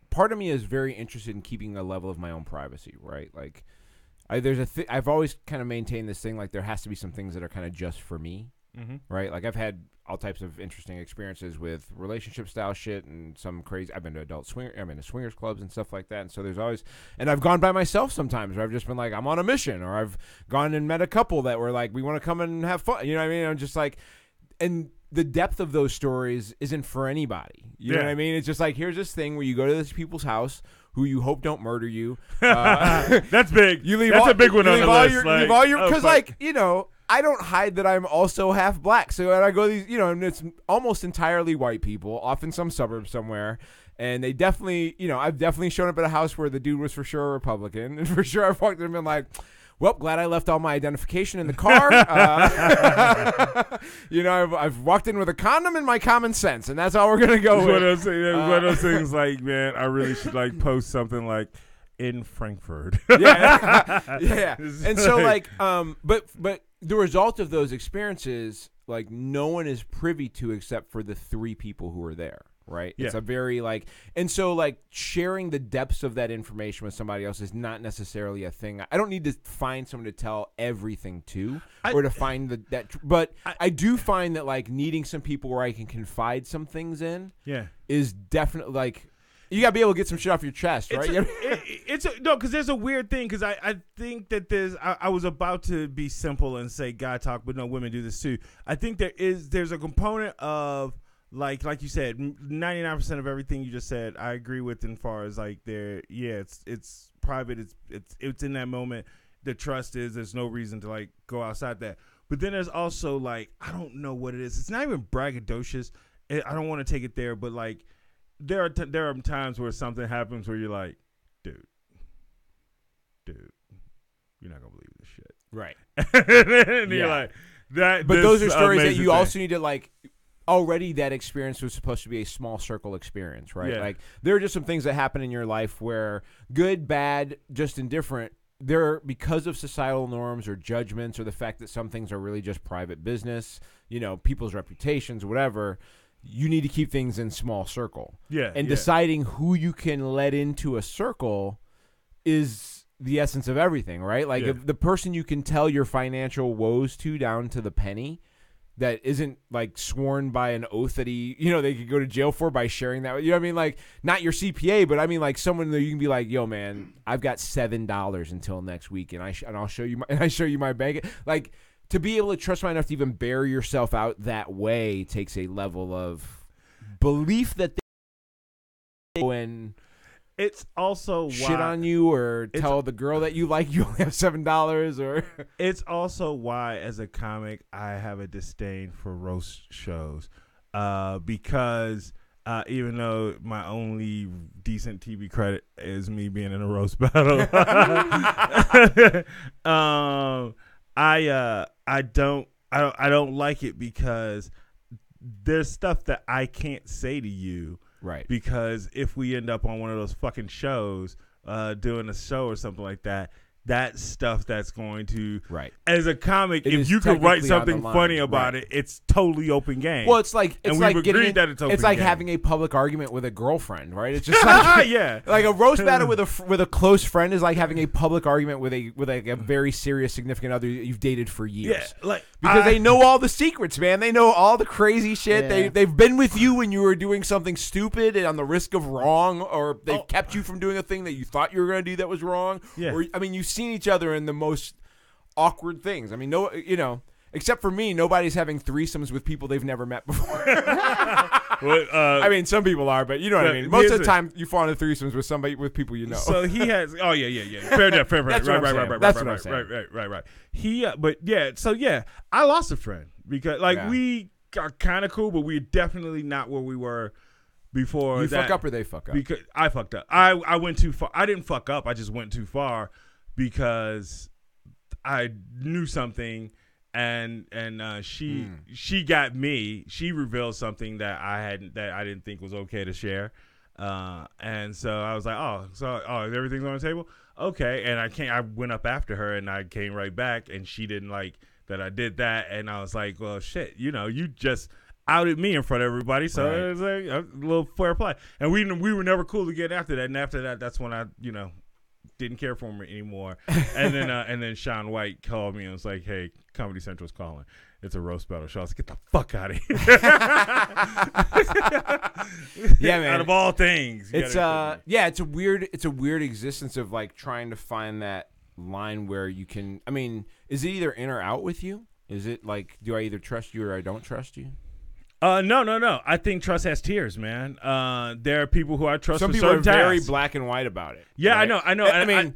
[SPEAKER 2] part of me is very interested in keeping a level of my own privacy, right? Like, I've always kind of maintained this thing like there has to be some things that are kind of just for me.
[SPEAKER 1] Mm-hmm.
[SPEAKER 2] Right, like I've had all types of interesting experiences with relationship style shit and some crazy. I've been to swingers clubs and stuff like that. And so there's always, and I've gone by myself sometimes where I've just been like, I'm on a mission, or I've gone and met a couple that were like, we want to come and have fun. You know what I mean? I'm just like, and the depth of those stories isn't for anybody. You know what I mean? It's just like, here's this thing where you go to this people's house who you hope don't murder you.
[SPEAKER 1] That's big.
[SPEAKER 2] You leave
[SPEAKER 1] That's a big one on the list.
[SPEAKER 2] You leave all your, because
[SPEAKER 1] fuck.
[SPEAKER 2] like, I don't hide that I'm also half black. So when I go to these, and it's almost entirely white people, off in some suburb somewhere. And they definitely, I've definitely shown up at a house where the dude was for sure a Republican. And for sure I've walked in and been like, well, glad I left all my identification in the car. I've walked in with a condom and my common sense. And that's all we're going to go with.
[SPEAKER 1] One of those things like, man, I really should like post something like, in Frankfurt.
[SPEAKER 2] yeah. And so like, but the result of those experiences, like no one is privy to except for the three people who are there. Right.
[SPEAKER 1] Yeah.
[SPEAKER 2] It's a very and so like sharing the depths of that information with somebody else is not necessarily a thing. I don't need to find someone to tell everything to or to find but I do find that like needing some people where I can confide some things in is definitely like, you got to be able to get some shit off your chest, right?
[SPEAKER 1] Because there's a weird thing. Because I think that I was about to be simple and say guy talk, but no, women do this too. I think there's a component of like you said, 99% of everything you just said, I agree with. In far as like it's private. It's in that moment. The trust is there's no reason to like go outside that. But then there's also like I don't know what it is. It's not even braggadocious. I don't want to take it there, but like. There are times where something happens where you're like, dude, you're not gonna believe this shit,
[SPEAKER 2] right?
[SPEAKER 1] And you're like that.
[SPEAKER 2] But those are stories that
[SPEAKER 1] amazing
[SPEAKER 2] you
[SPEAKER 1] thing.
[SPEAKER 2] also need to like. Already, that experience was supposed to be a small circle experience, right?
[SPEAKER 1] Yeah.
[SPEAKER 2] Like there are just some things that happen in your life where good, bad, just indifferent. They're because of societal norms or judgments or the fact that some things are really just private business. People's reputations, whatever. You need to keep things in small circle.
[SPEAKER 1] Yeah.
[SPEAKER 2] And deciding who you can let into a circle is the essence of everything, right? Like if the person you can tell your financial woes to down to the penny that isn't like sworn by an oath that they could go to jail for by sharing that. You know what I mean? Like not your CPA, but I mean like someone that you can be like, yo man, I've got $7 until next week and I'll show you I show you my bank. Like, to be able to trust somebody enough to even bear yourself out that way takes a level of belief that they when
[SPEAKER 1] it's also
[SPEAKER 2] shit on you or tell the girl that you like you only have $7 or
[SPEAKER 1] it's also why as a comic I have a disdain for roast shows because even though my only decent TV credit is me being in a roast battle I don't like it because there's stuff that I can't say to you,
[SPEAKER 2] right?
[SPEAKER 1] Because if we end up on one of those fucking shows doing a show or something like that. That's stuff that's going to,
[SPEAKER 2] right.
[SPEAKER 1] As a comic,
[SPEAKER 2] It
[SPEAKER 1] if
[SPEAKER 2] is
[SPEAKER 1] you could write
[SPEAKER 2] technically on the
[SPEAKER 1] something
[SPEAKER 2] line,
[SPEAKER 1] funny about
[SPEAKER 2] right.
[SPEAKER 1] it, it's totally open game.
[SPEAKER 2] Well, it's like
[SPEAKER 1] and
[SPEAKER 2] like
[SPEAKER 1] we've
[SPEAKER 2] getting
[SPEAKER 1] agreed that it's open
[SPEAKER 2] like
[SPEAKER 1] game.
[SPEAKER 2] having a public argument with a girlfriend, right? It's just like
[SPEAKER 1] yeah,
[SPEAKER 2] like a roast battle with a close friend is like having a public argument with a very serious significant other you've dated for years.
[SPEAKER 1] yeah, like
[SPEAKER 2] Because they know all the secrets, man. They know all the crazy shit.
[SPEAKER 3] Yeah.
[SPEAKER 2] They've been with you when you were doing something stupid and on the risk of wrong, or they've kept you from doing a thing that you thought you were going to do that was wrong.
[SPEAKER 1] Yeah.
[SPEAKER 2] Or, I mean, you've seen each other in the most awkward things. I mean, no, except for me, nobody's having threesomes with people they've never met before. I mean, some people are, but you know what I mean. Most of the time, you fall into threesomes with people you know.
[SPEAKER 1] So he has. Oh yeah. Fair enough.
[SPEAKER 2] That's what I'm saying.
[SPEAKER 1] Right.
[SPEAKER 2] That's what I'm saying.
[SPEAKER 1] Right. He. But yeah. So yeah, I lost a friend because
[SPEAKER 2] Yeah.
[SPEAKER 1] we are kind of cool, but we're definitely not where we were before.
[SPEAKER 2] You
[SPEAKER 1] that,
[SPEAKER 2] fuck up or they fuck up?
[SPEAKER 1] Because I fucked up. I went too far. I didn't fuck up. I just went too far because I knew something. And she got me. She revealed something that I didn't think was okay to share, and so I was like, everything's on the table, okay. And I went up after her and I came right back, and she didn't like that I did that, and I was like, well, shit, you just outed me in front of everybody, so
[SPEAKER 2] Right.
[SPEAKER 1] it was like a little fair play, and we were never cool again after that, and after that, that's when I didn't care for him anymore. And then Sean White called me and was like, hey, Comedy Central's calling. It's a roast battle show. I was like, get the fuck out of here.
[SPEAKER 2] Yeah, man.
[SPEAKER 1] Out of all things.
[SPEAKER 2] It's it's a weird existence of like trying to find that line where you can, I mean, is it either in or out with you? Is it like, do I either trust you or I don't trust you?
[SPEAKER 1] No. I think trust has tiers, man. There are people who I trust.
[SPEAKER 2] Some
[SPEAKER 1] with
[SPEAKER 2] people are
[SPEAKER 1] certain
[SPEAKER 2] very
[SPEAKER 1] tasks.
[SPEAKER 2] black and white about it.
[SPEAKER 1] Yeah,
[SPEAKER 2] right?
[SPEAKER 1] I know.
[SPEAKER 2] I mean,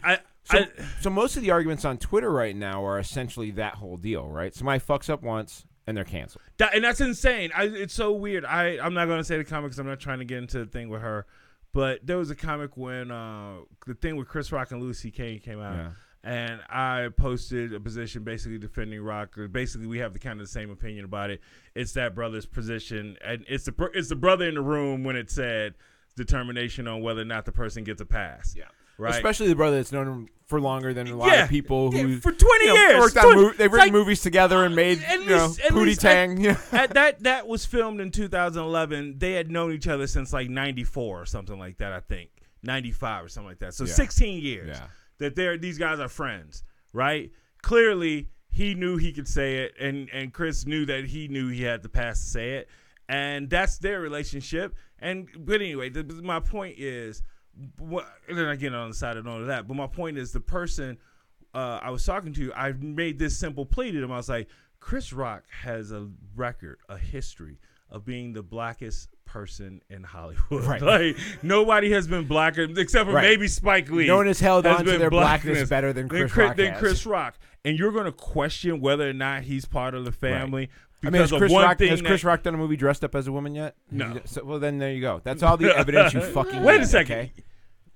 [SPEAKER 2] so most of the arguments on Twitter right now are essentially that whole deal, right? Somebody fucks up once and they're canceled.
[SPEAKER 1] And that's insane. It's so weird. I'm not going to say the comic because I'm not trying to get into the thing with her. But there was a comic when the thing with Chris Rock and Louis C.K. came out.
[SPEAKER 2] Yeah.
[SPEAKER 1] And I posted a position basically defending Rock. Basically, we have the kind of the same opinion about it. It's that brother's position. And it's the brother in the room when it said determination on whether or not the person gets a pass.
[SPEAKER 2] Yeah.
[SPEAKER 1] Right?
[SPEAKER 2] Especially the brother that's known him for longer than a lot of people who
[SPEAKER 1] for 20 years.
[SPEAKER 2] They've written movies together and made Pootie Tang.
[SPEAKER 1] That was filmed in 2011. They had known each other since like 94 or something like that, I think. 95 or something like that. So 16 years that these guys are friends, right? Clearly, he knew he could say it, and Chris knew that he knew he had the pass to say it, and that's their relationship. But anyway, my point is, and then I get on the side of all of that, but my point is the person I was talking to, I made this simple plea to them. I was like, Chris Rock has a record, a history of being the blackest person in Hollywood.
[SPEAKER 2] Right.
[SPEAKER 1] Like, nobody has been blacker except for maybe Spike Lee.
[SPEAKER 2] No one has held on to their
[SPEAKER 1] blackness
[SPEAKER 2] better than Chris Rock.
[SPEAKER 1] And you're going to question whether or not he's part of the family.
[SPEAKER 2] Right. Has Chris Rock done a movie dressed up as a woman yet?
[SPEAKER 1] No.
[SPEAKER 2] Well, then there you go. That's all the evidence you fucking
[SPEAKER 1] Wait
[SPEAKER 2] need,
[SPEAKER 1] a second.
[SPEAKER 2] okay?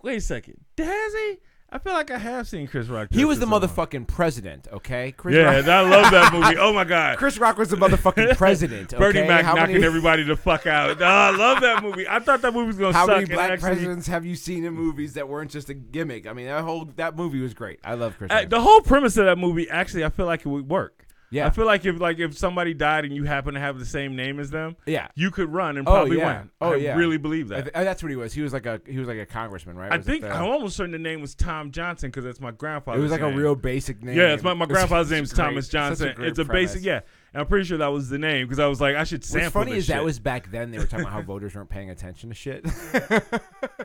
[SPEAKER 1] Wait a second. Has he? I feel like I have seen Chris Rock.
[SPEAKER 2] He was the motherfucking president, okay? Chris
[SPEAKER 1] Rock. I love that movie. Oh, my God.
[SPEAKER 2] Chris Rock was the motherfucking president, okay?
[SPEAKER 1] Bernie Mac knocking everybody the fuck out. Oh, I love that movie. I thought that movie was going to suck.
[SPEAKER 2] How many black presidents have you seen in movies that weren't just a gimmick? I mean, that movie was great. I love Chris Rock.
[SPEAKER 1] The whole premise of that movie, actually, I feel like it would work.
[SPEAKER 2] Yeah.
[SPEAKER 1] I feel like if somebody died and you happen to have the same name as them,
[SPEAKER 2] yeah,
[SPEAKER 1] you could run and probably win.
[SPEAKER 2] Oh,
[SPEAKER 1] I really believe that.
[SPEAKER 2] That's what he was. He was like a congressman, right?
[SPEAKER 1] I think I'm almost certain the name was Tom Johnson because that's my grandfather's name.
[SPEAKER 2] It was like a real basic name.
[SPEAKER 1] Yeah, it's my grandfather's name is Thomas Johnson. It's a basic, yeah. And I'm pretty sure that was the name because I was like, I should sample.
[SPEAKER 2] What's funny
[SPEAKER 1] this
[SPEAKER 2] is
[SPEAKER 1] shit.
[SPEAKER 2] that was back then. They were talking about how voters weren't paying attention to shit,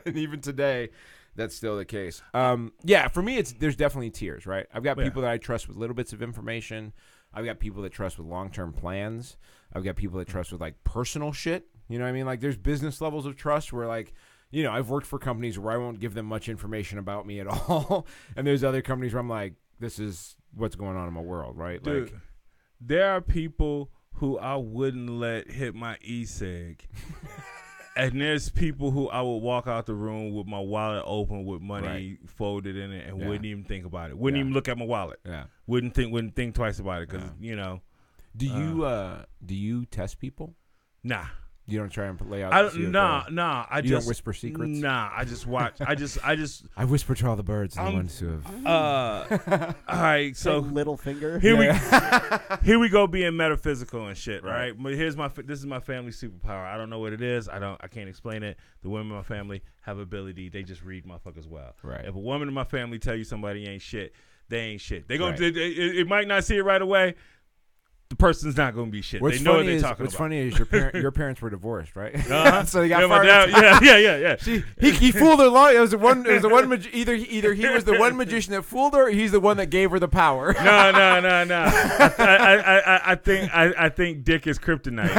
[SPEAKER 2] and even today, that's still the case. Yeah, for me, there's definitely tiers, right? I've got people that I trust with little bits of information. I've got people that trust with long-term plans. I've got people that trust with like personal shit. You know what I mean? Like there's business levels of trust where like, I've worked for companies where I won't give them much information about me at all. And there's other companies where I'm like, this is what's going on in my world, right?
[SPEAKER 1] Dude,
[SPEAKER 2] like
[SPEAKER 1] there are people who I wouldn't let hit my e-cig. And there's people who I would walk out the room with my wallet open with money folded in it and wouldn't even think about it. Wouldn't even look at my wallet.
[SPEAKER 2] Yeah.
[SPEAKER 1] Wouldn't think twice about it because,
[SPEAKER 2] Do you test people?
[SPEAKER 1] Nah.
[SPEAKER 2] You don't try and lay out.
[SPEAKER 1] I
[SPEAKER 2] see what
[SPEAKER 1] nah. I
[SPEAKER 2] you
[SPEAKER 1] just
[SPEAKER 2] don't whisper secrets.
[SPEAKER 1] Nah, I just watch. I just.
[SPEAKER 2] I whisper to all the birds, the ones who have.
[SPEAKER 1] All right, so
[SPEAKER 3] little finger.
[SPEAKER 1] Here we go being metaphysical and shit, right?
[SPEAKER 2] Right.
[SPEAKER 1] But this is my family superpower. I don't know what it is. I can't explain it. The women in my family have ability. They just read motherfuckers well.
[SPEAKER 2] Right.
[SPEAKER 1] If a woman in my family tell you somebody ain't shit, they ain't shit. They gonna.
[SPEAKER 2] Right.
[SPEAKER 1] It might not see it right away. The person's not gonna be shit. They know what they're talking
[SPEAKER 2] what's
[SPEAKER 1] about.
[SPEAKER 2] funny is your parents were divorced, right?
[SPEAKER 1] Uh-huh.
[SPEAKER 2] So they got
[SPEAKER 1] Yeah, my
[SPEAKER 2] fired.
[SPEAKER 1] dad- yeah.
[SPEAKER 2] He fooled her long. It was the one. Either he was the one magician that fooled her, or he's the one that gave her the power.
[SPEAKER 1] No. I think Dick is kryptonite.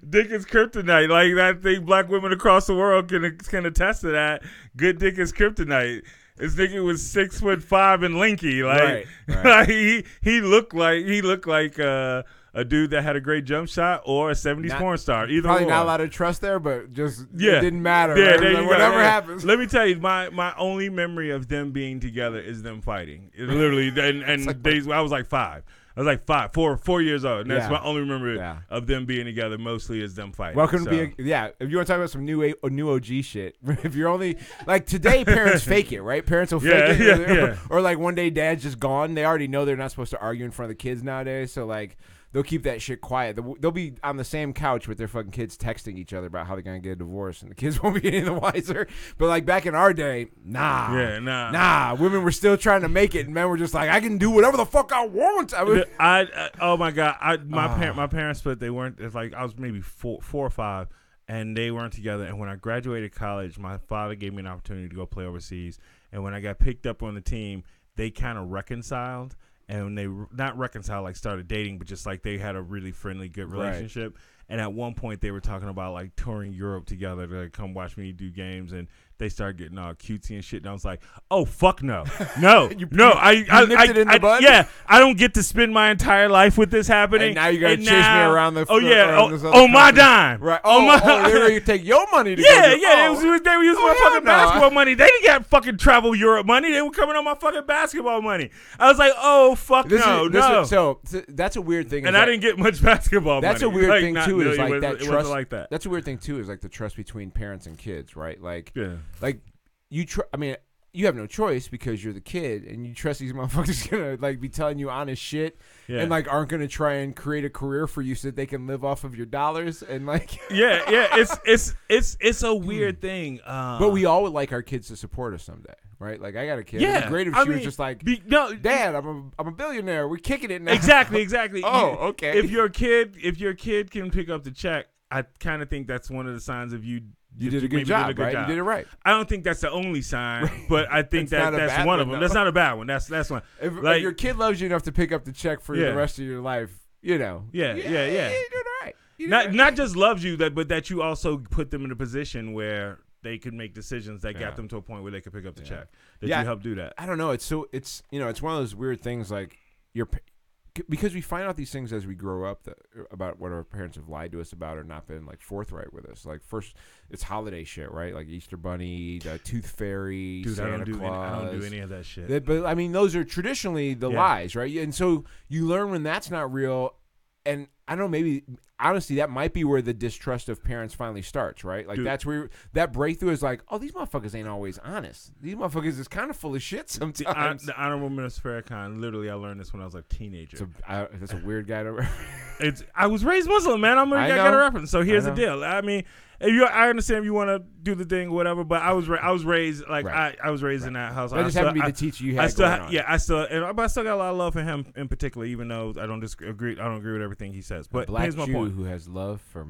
[SPEAKER 1] Dick is kryptonite. Like I think black women across the world can attest to that. Good Dick is kryptonite. This nigga was 6'5" and lanky. Like,
[SPEAKER 2] Right.
[SPEAKER 1] like he looked like a dude that had a great jump shot or a 70s porn star. Either
[SPEAKER 2] Probably
[SPEAKER 1] or.
[SPEAKER 2] not a lot of trust there, but just
[SPEAKER 1] Yeah.
[SPEAKER 2] it didn't matter.
[SPEAKER 1] Yeah,
[SPEAKER 2] right?
[SPEAKER 1] there
[SPEAKER 2] Like,
[SPEAKER 1] you go.
[SPEAKER 2] whatever
[SPEAKER 1] Yeah.
[SPEAKER 2] happens.
[SPEAKER 1] Let me tell you, my only memory of them being together is them fighting. It literally, and I was like 5. I was like 4 years old, and that's
[SPEAKER 2] Yeah.
[SPEAKER 1] my only memory
[SPEAKER 2] Yeah.
[SPEAKER 1] of them being together. Mostly is them fighting.
[SPEAKER 2] Welcome
[SPEAKER 1] So,
[SPEAKER 2] to be if you want to talk about some new OG shit. If you're only like today, parents fake it, right? Parents will fake it,
[SPEAKER 1] Yeah.
[SPEAKER 2] or like one day dad's just gone. They already know they're not supposed to argue in front of the kids nowadays, so like they'll keep that shit quiet. They'll be on the same couch with their fucking kids texting each other about how they're gonna get a divorce, and the kids won't be any the wiser. But like back in our day, nah, women were still trying to make it, and men were just like, I can do whatever the fuck I want.
[SPEAKER 1] Oh my god, my parents split. They weren't. It's like I was maybe 4 or 5, and they weren't together. And when I graduated college, my father gave me an opportunity to go play overseas. And when I got picked up on the team, they kind of reconciled. And they not reconciled, like started dating, but just like they had a really friendly, good relationship. Right. And at one point, they were talking about like touring Europe together to like, come watch me do games, and they started getting all cutesy and shit. And I was like, "Oh fuck no, no, no!" I
[SPEAKER 2] nipped it in the bud?
[SPEAKER 1] Yeah, I don't get to spend my entire life with this happening.
[SPEAKER 2] And now you gotta chase me around the.
[SPEAKER 1] Oh yeah,
[SPEAKER 2] on
[SPEAKER 1] my dime.
[SPEAKER 2] Right.
[SPEAKER 1] They
[SPEAKER 2] were you take your money to
[SPEAKER 1] yeah,
[SPEAKER 2] go.
[SPEAKER 1] Yeah, they were using my fucking basketball money. They didn't get fucking travel Europe money. They were coming on my fucking basketball money. I was like, "Oh fuck no."
[SPEAKER 2] So that's a weird thing.
[SPEAKER 1] And I didn't get much basketball money.
[SPEAKER 2] That's a weird thing too. Is like that
[SPEAKER 1] it
[SPEAKER 2] trust.
[SPEAKER 1] wasn't like that.
[SPEAKER 2] That's a weird thing too. Is like the trust between parents and kids, right? Like, like you. I mean, you have no choice because you're the kid, and you trust these motherfuckers gonna like be telling you honest shit, and like aren't gonna try and create a career for you so that they can live off of your dollars, and like
[SPEAKER 1] it's a weird thing.
[SPEAKER 2] But we all would like our kids to support us someday, right? Like I got a kid. It'd be great if she was just like, Dad, I'm a billionaire. We're kicking it now.
[SPEAKER 1] Exactly.
[SPEAKER 2] Okay.
[SPEAKER 1] If your kid can pick up the check, I kind of think that's one of the signs of you.
[SPEAKER 2] You did a good job, right? You did it right.
[SPEAKER 1] I don't think that's the only sign, but I think that's one of them. That's not a bad one. That's one.
[SPEAKER 2] If your kid loves you enough to pick up the check for the rest of your life, you know.
[SPEAKER 1] Yeah.
[SPEAKER 2] You're doing all right.
[SPEAKER 1] Not just loves you, but that you also put them in a position where they could make decisions that got them to a point where they could pick up the check. That you help do that.
[SPEAKER 2] I don't know. It's one of those weird things like because we find out these things as we grow up about what our parents have lied to us about or not been like forthright with us. Like first, it's holiday shit, right? Like Easter Bunny, the Tooth Fairy, Santa Claus.
[SPEAKER 1] I don't do any of that shit.
[SPEAKER 2] But I mean, those are traditionally the lies, right? And so you learn when that's not real. And I don't know, maybe honestly, that might be where the distrust of parents finally starts, right? Like that's where that breakthrough is like, oh, these motherfuckers ain't always honest. These motherfuckers is kind of full of shit sometimes.
[SPEAKER 1] The Honorable Minister Farrakhan, literally, I learned this when I was a teenager.
[SPEAKER 2] That's a weird guy to.
[SPEAKER 1] I was raised Muslim, man. I got a reference. So here's the deal. I mean, I understand if you want to do the thing, or whatever. But I was raised like I was raised in that house.
[SPEAKER 2] I just happened to be the teacher you had. But I still got a lot of love for him in particular, even though I don't agree with everything he says. But Black
[SPEAKER 1] here's my
[SPEAKER 2] Jew
[SPEAKER 1] point.
[SPEAKER 2] who has love for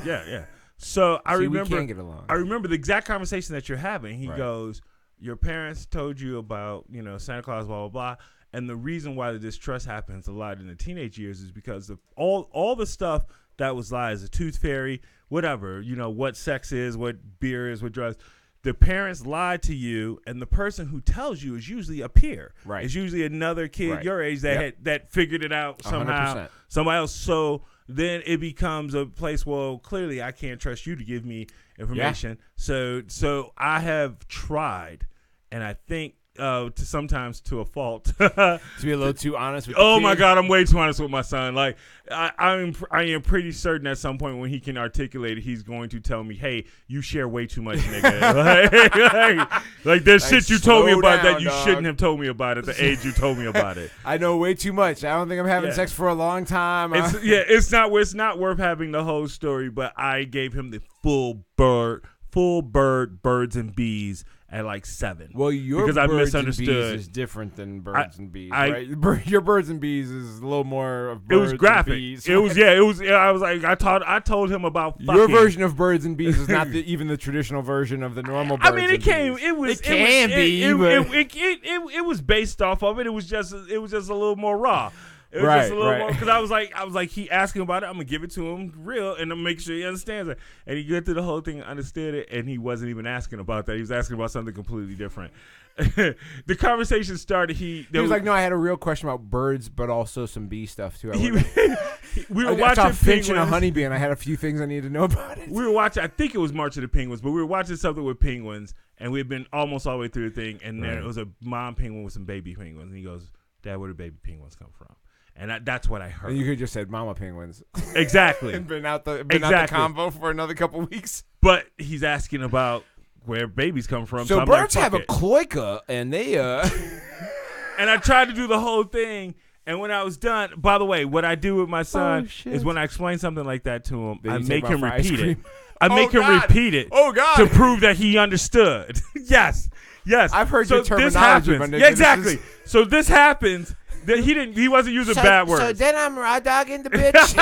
[SPEAKER 1] yeah. So I remember.
[SPEAKER 2] We can't get along.
[SPEAKER 1] I remember the exact conversation that you're having. He goes, "Your parents told you about Santa Claus, blah blah blah." And the reason why the distrust happens a lot in the teenage years is because of all the stuff that was lies, the Tooth Fairy, whatever, what sex is, what beer is, what drugs. The parents lied to you, and the person who tells you is usually a peer.
[SPEAKER 2] Right.
[SPEAKER 1] It's usually another kid your age that figured it out somehow.
[SPEAKER 2] 100%.
[SPEAKER 1] Somebody else. So then it becomes a place, well, clearly I can't trust you to give me information. So I have tried, and I think sometimes to a fault.
[SPEAKER 2] To be a little too honest with the
[SPEAKER 1] Oh my
[SPEAKER 2] kid.
[SPEAKER 1] God, I'm way too honest with my son. Like I am pretty certain at some point when he can articulate it, he's going to tell me, "Hey, you share way too much, nigga." like there's shit you told me
[SPEAKER 2] slow
[SPEAKER 1] about
[SPEAKER 2] down,
[SPEAKER 1] that you
[SPEAKER 2] dog.
[SPEAKER 1] shouldn't have told me about at the age you told me about it.
[SPEAKER 2] I know way too much. I don't think I'm having
[SPEAKER 1] Yeah.
[SPEAKER 2] sex for a long time.
[SPEAKER 1] It's not worth having the whole story, but I gave him the full birds and bees at like 7.
[SPEAKER 2] Well, your
[SPEAKER 1] because I
[SPEAKER 2] birds
[SPEAKER 1] misunderstood.
[SPEAKER 2] and bees is different than birds and bees,
[SPEAKER 1] I-
[SPEAKER 2] right? Your birds and bees is a little more of
[SPEAKER 1] It
[SPEAKER 2] birds
[SPEAKER 1] was graphic.
[SPEAKER 2] and bees.
[SPEAKER 1] It was yeah. I was like I told him about fucking.
[SPEAKER 2] Your version of birds and bees is not even the traditional version of the normal birds
[SPEAKER 1] I mean, it
[SPEAKER 2] and
[SPEAKER 1] came.
[SPEAKER 2] bees.
[SPEAKER 1] It was.
[SPEAKER 2] It can be, but-
[SPEAKER 1] It was based off of it. It was just a little more raw. It was
[SPEAKER 2] Right,
[SPEAKER 1] just a little
[SPEAKER 2] right.
[SPEAKER 1] more because I was like, he asking about it. I'm gonna give it to him real and to make sure he understands it. And he got through the whole thing, understood it, and he wasn't even asking about that. He was asking about something completely different. The conversation started. He
[SPEAKER 2] was like, no, I had a real question about birds, but also some bee stuff too.
[SPEAKER 1] we were
[SPEAKER 2] I
[SPEAKER 1] watching
[SPEAKER 2] saw a finch and a
[SPEAKER 1] penguins.
[SPEAKER 2] honeybee, and I had a few things I needed to know about it.
[SPEAKER 1] We were watching. I think it was March of the Penguins, but we were watching something with penguins, and we had been almost all the way through the thing, and there
[SPEAKER 2] Right.
[SPEAKER 1] was a mom penguin with some baby penguins, and he goes, "Dad, where do baby penguins come from?" And that's what I heard.
[SPEAKER 2] And you could just said mama penguins
[SPEAKER 1] Exactly.
[SPEAKER 2] and been out the
[SPEAKER 1] Exactly.
[SPEAKER 2] combo for another couple weeks.
[SPEAKER 1] But he's asking about where babies come from.
[SPEAKER 2] So
[SPEAKER 1] I'm
[SPEAKER 2] birds
[SPEAKER 1] like,
[SPEAKER 2] have a
[SPEAKER 1] "Fuck it."
[SPEAKER 2] cloaca, and they
[SPEAKER 1] And I tried to do the whole thing. And when I was done, by the way, what I do with my son
[SPEAKER 2] shit.
[SPEAKER 1] is when I explain something like that to him,
[SPEAKER 2] Then
[SPEAKER 1] I
[SPEAKER 2] you take
[SPEAKER 1] make
[SPEAKER 2] him
[SPEAKER 1] him
[SPEAKER 2] out for ice
[SPEAKER 1] repeat it.
[SPEAKER 2] cream.
[SPEAKER 1] I make him
[SPEAKER 2] God.
[SPEAKER 1] repeat it.
[SPEAKER 2] Oh God!
[SPEAKER 1] To prove that he understood. Yes.
[SPEAKER 2] I've heard your
[SPEAKER 1] This
[SPEAKER 2] terminology,
[SPEAKER 1] happens.
[SPEAKER 2] but
[SPEAKER 1] Yeah,
[SPEAKER 2] this
[SPEAKER 1] exactly.
[SPEAKER 2] is-
[SPEAKER 1] So this happens. That he wasn't using bad words.
[SPEAKER 2] So then I'm raw dogging the bitch.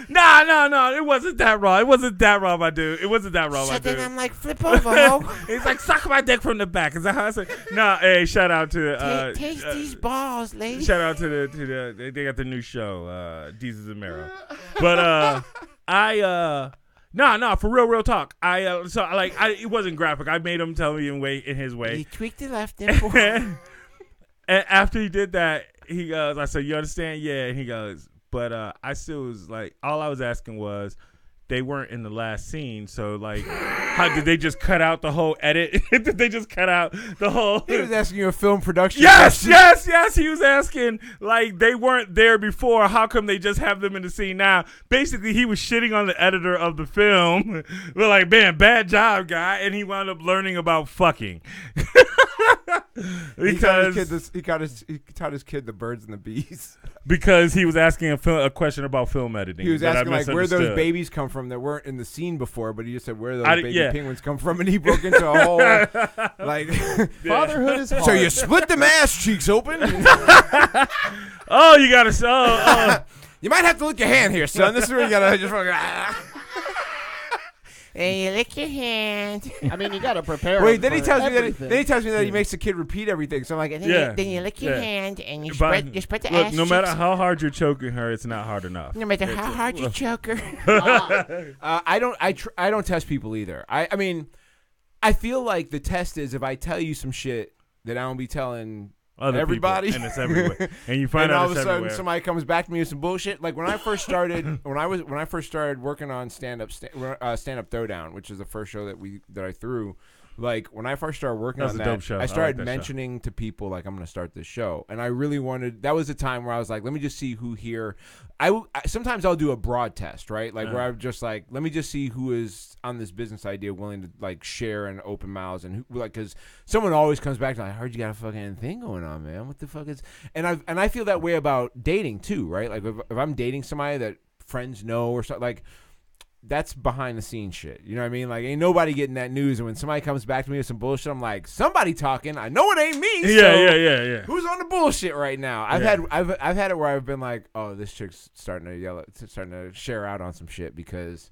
[SPEAKER 1] No, it wasn't that raw. It wasn't that raw, my dude. It wasn't that raw, my dude.
[SPEAKER 2] like, flip over, ho.
[SPEAKER 1] He's like, suck my dick from the back. Is that how I say? No, hey, shout out to
[SPEAKER 2] these balls, lady.
[SPEAKER 1] shout out to the they got the new show, Jesus and Mero. But No, for real talk. It wasn't graphic. I made him tell me in his way.
[SPEAKER 2] You tweaked the left nipple.
[SPEAKER 1] And after he did that, he goes, I said, "You understand?" Yeah. And he goes, but I still was like, all I was asking was, they weren't in the last scene, so like, how did they just cut out the whole edit? Did they just cut out the whole?
[SPEAKER 2] He was asking you a film production.
[SPEAKER 1] Yes.
[SPEAKER 2] question.
[SPEAKER 1] He was asking, like, they weren't there before. How come they just have them in the scene now? Basically, he was shitting on the editor of the film. We're like, man, bad job, guy. And he wound up learning about fucking.
[SPEAKER 2] He taught his kid the birds and the bees.
[SPEAKER 1] Because he was asking a question about film editing.
[SPEAKER 2] He was
[SPEAKER 1] that I
[SPEAKER 2] asking like where those
[SPEAKER 1] misunderstood.
[SPEAKER 2] babies come from that weren't in the scene before, but he just said where those baby
[SPEAKER 1] yeah.
[SPEAKER 2] penguins come from, and he broke into a whole like.
[SPEAKER 3] Fatherhood is hard.
[SPEAKER 2] So you split them ass cheeks open.
[SPEAKER 1] Oh, you gotta. Oh.
[SPEAKER 2] You might have to lick your hand here, son. This is where you gotta just. And you lick your hand.
[SPEAKER 3] I mean, you got to prepare.
[SPEAKER 2] Wait,
[SPEAKER 3] him
[SPEAKER 2] then he
[SPEAKER 3] for
[SPEAKER 2] tells me that.
[SPEAKER 3] everything.
[SPEAKER 2] Then he tells me that he makes the kid repeat everything. So I'm like,
[SPEAKER 1] Yeah.
[SPEAKER 2] then you lick your
[SPEAKER 1] Yeah.
[SPEAKER 2] hand and you
[SPEAKER 1] But-
[SPEAKER 2] spread the
[SPEAKER 1] Look,
[SPEAKER 2] ass
[SPEAKER 1] no matter
[SPEAKER 2] cheeks.
[SPEAKER 1] how hard you're choking her, it's not hard enough.
[SPEAKER 2] No matter how hard you choke her. I don't test people either. I mean, I feel like the test is if I tell you some shit that I don't be telling
[SPEAKER 1] Other
[SPEAKER 2] everybody,
[SPEAKER 1] people, and it's everywhere, and you find
[SPEAKER 2] and
[SPEAKER 1] out
[SPEAKER 2] all of
[SPEAKER 1] it's
[SPEAKER 2] a sudden
[SPEAKER 1] everywhere.
[SPEAKER 2] somebody comes back to me with some bullshit. Like when I first started, when I first started working on stand up Throwdown, which is the first show that I threw. Like when I first started working
[SPEAKER 1] That was
[SPEAKER 2] on
[SPEAKER 1] a
[SPEAKER 2] that,
[SPEAKER 1] dope show. I
[SPEAKER 2] I
[SPEAKER 1] like
[SPEAKER 2] started
[SPEAKER 1] that show.
[SPEAKER 2] mentioning to people like I'm going to start this show, and I really wanted. That was the time where I was like, let me just see who here. Sometimes I'll do a broad test, right? Like where I'm just like, let me just see who is on this business idea willing to like share and open mouths and who, like because someone always comes back to like, I heard you got a fucking thing going on, man. What the fuck is? And I feel that way about dating too, right? Like if I'm dating somebody that friends know or something like. That's behind the scenes shit. You know what I mean? Like, ain't nobody getting that news. And when somebody comes back to me with some bullshit, I'm like, somebody talking. I know it ain't me.
[SPEAKER 1] Yeah.
[SPEAKER 2] Who's on the bullshit right now? I've had it where I've been like, oh, this chick's starting to share out on some shit because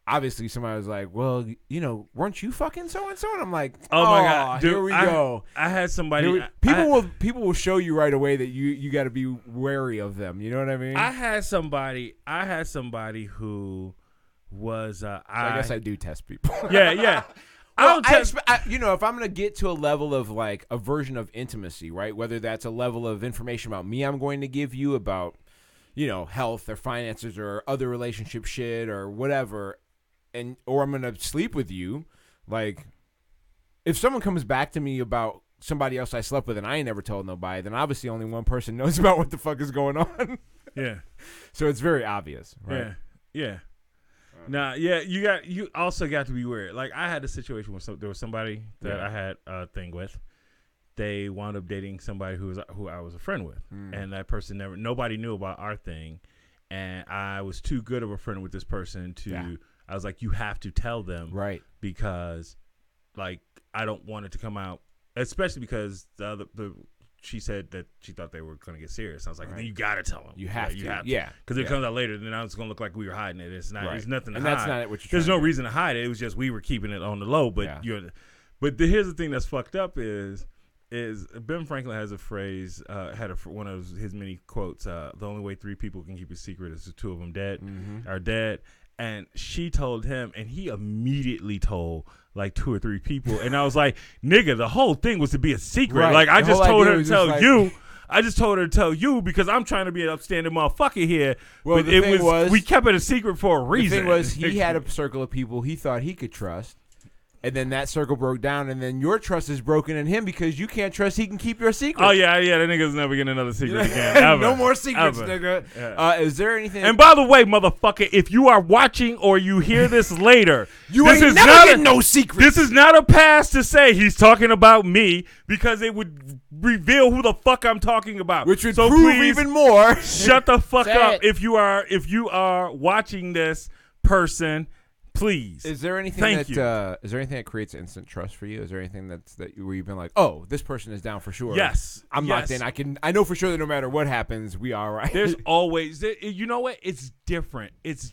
[SPEAKER 2] obviously somebody was like, well, you know, weren't you fucking so and so? And I'm like,
[SPEAKER 1] Oh my god, dude,
[SPEAKER 2] here we go.
[SPEAKER 1] I had somebody.
[SPEAKER 2] People will show you right away that you got to be wary of them. You know what I mean?
[SPEAKER 1] I had somebody who was.
[SPEAKER 2] I guess I do test people.
[SPEAKER 1] Yeah.
[SPEAKER 2] Well,
[SPEAKER 1] don't test.
[SPEAKER 2] if I'm gonna get to a level of like a version of intimacy, right? Whether that's a level of information about me, I'm going to give you about, you know, health or finances or other relationship shit or whatever, or I'm gonna sleep with you, like if someone comes back to me about somebody else I slept with and I ain't never told nobody, then obviously only one person knows about what the fuck is going on.
[SPEAKER 1] Yeah.
[SPEAKER 2] So it's very obvious, right?
[SPEAKER 1] Yeah. Nah, yeah, you also got to be weird. Like I had a situation where there was somebody that I had a thing with. They wound up dating somebody who I was a friend with, and that person nobody knew about our thing, and I was too good of a friend with this person to. I was like, you have to tell them,
[SPEAKER 2] right?
[SPEAKER 1] Because, like, I don't want it to come out, especially because she said that she thought they were going to get serious. I was like, then you got to tell them.
[SPEAKER 2] You have to.
[SPEAKER 1] Yeah. Because it comes out later, then it's going to look like we were hiding it. It's not. It's nothing to hide.
[SPEAKER 2] That's not what you're
[SPEAKER 1] There's no reason to hide it. It was just we were keeping it on the low. But here's the thing that's fucked up is Ben Franklin has a phrase, one of his many quotes, the only way 3 people can keep a secret is the 2 of them are dead. And she told him, and he immediately told like 2 or 3 people. And I was like, nigga, the whole thing was to be a secret.
[SPEAKER 2] Right.
[SPEAKER 1] Like, I just told her to tell you.
[SPEAKER 2] I just told her to tell you because I'm trying to be an upstanding motherfucker here. Well, but the thing was, we kept it a secret for a reason. The thing was, he had a circle of people he thought he could trust. And then that circle broke down, and then your trust is broken in him because you can't trust he can keep your secret.
[SPEAKER 1] Oh, yeah, that nigga's never getting another secret again. Ever.
[SPEAKER 2] No more secrets, nigga.
[SPEAKER 1] Yeah.
[SPEAKER 2] Is there anything...
[SPEAKER 1] And by the way, motherfucker, if you are watching or you hear this later...
[SPEAKER 2] you ain't never getting no secrets.
[SPEAKER 1] This is not a pass to say he's talking about me because it would reveal who the fuck I'm talking about.
[SPEAKER 2] Which would prove even more.
[SPEAKER 1] Shut the fuck up if you are watching this person... Please.
[SPEAKER 2] Is there anything is there anything that creates instant trust for you? Is there anything where you've been like, oh, this person is down for sure?
[SPEAKER 1] Yes,
[SPEAKER 2] I'm locked in. I know for sure that no matter what happens, we are right.
[SPEAKER 1] There's always, you know what? It's different. It's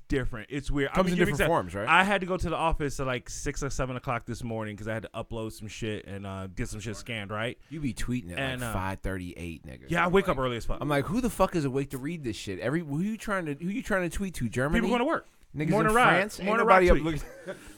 [SPEAKER 1] weird.
[SPEAKER 2] Comes in different forms, right?
[SPEAKER 1] I had to go to the office at like 6 or 7 o'clock this morning because I had to upload some shit and get some shit scanned. Right?
[SPEAKER 2] You be tweeting at like 5:38, nigga.
[SPEAKER 1] Yeah, I wake up early as fuck.
[SPEAKER 2] I'm like, who the fuck is awake to read this shit? Who you trying to tweet to? Germany?
[SPEAKER 1] People going to work.
[SPEAKER 2] Niggas morning in France,
[SPEAKER 1] ain't nobody
[SPEAKER 2] up looking.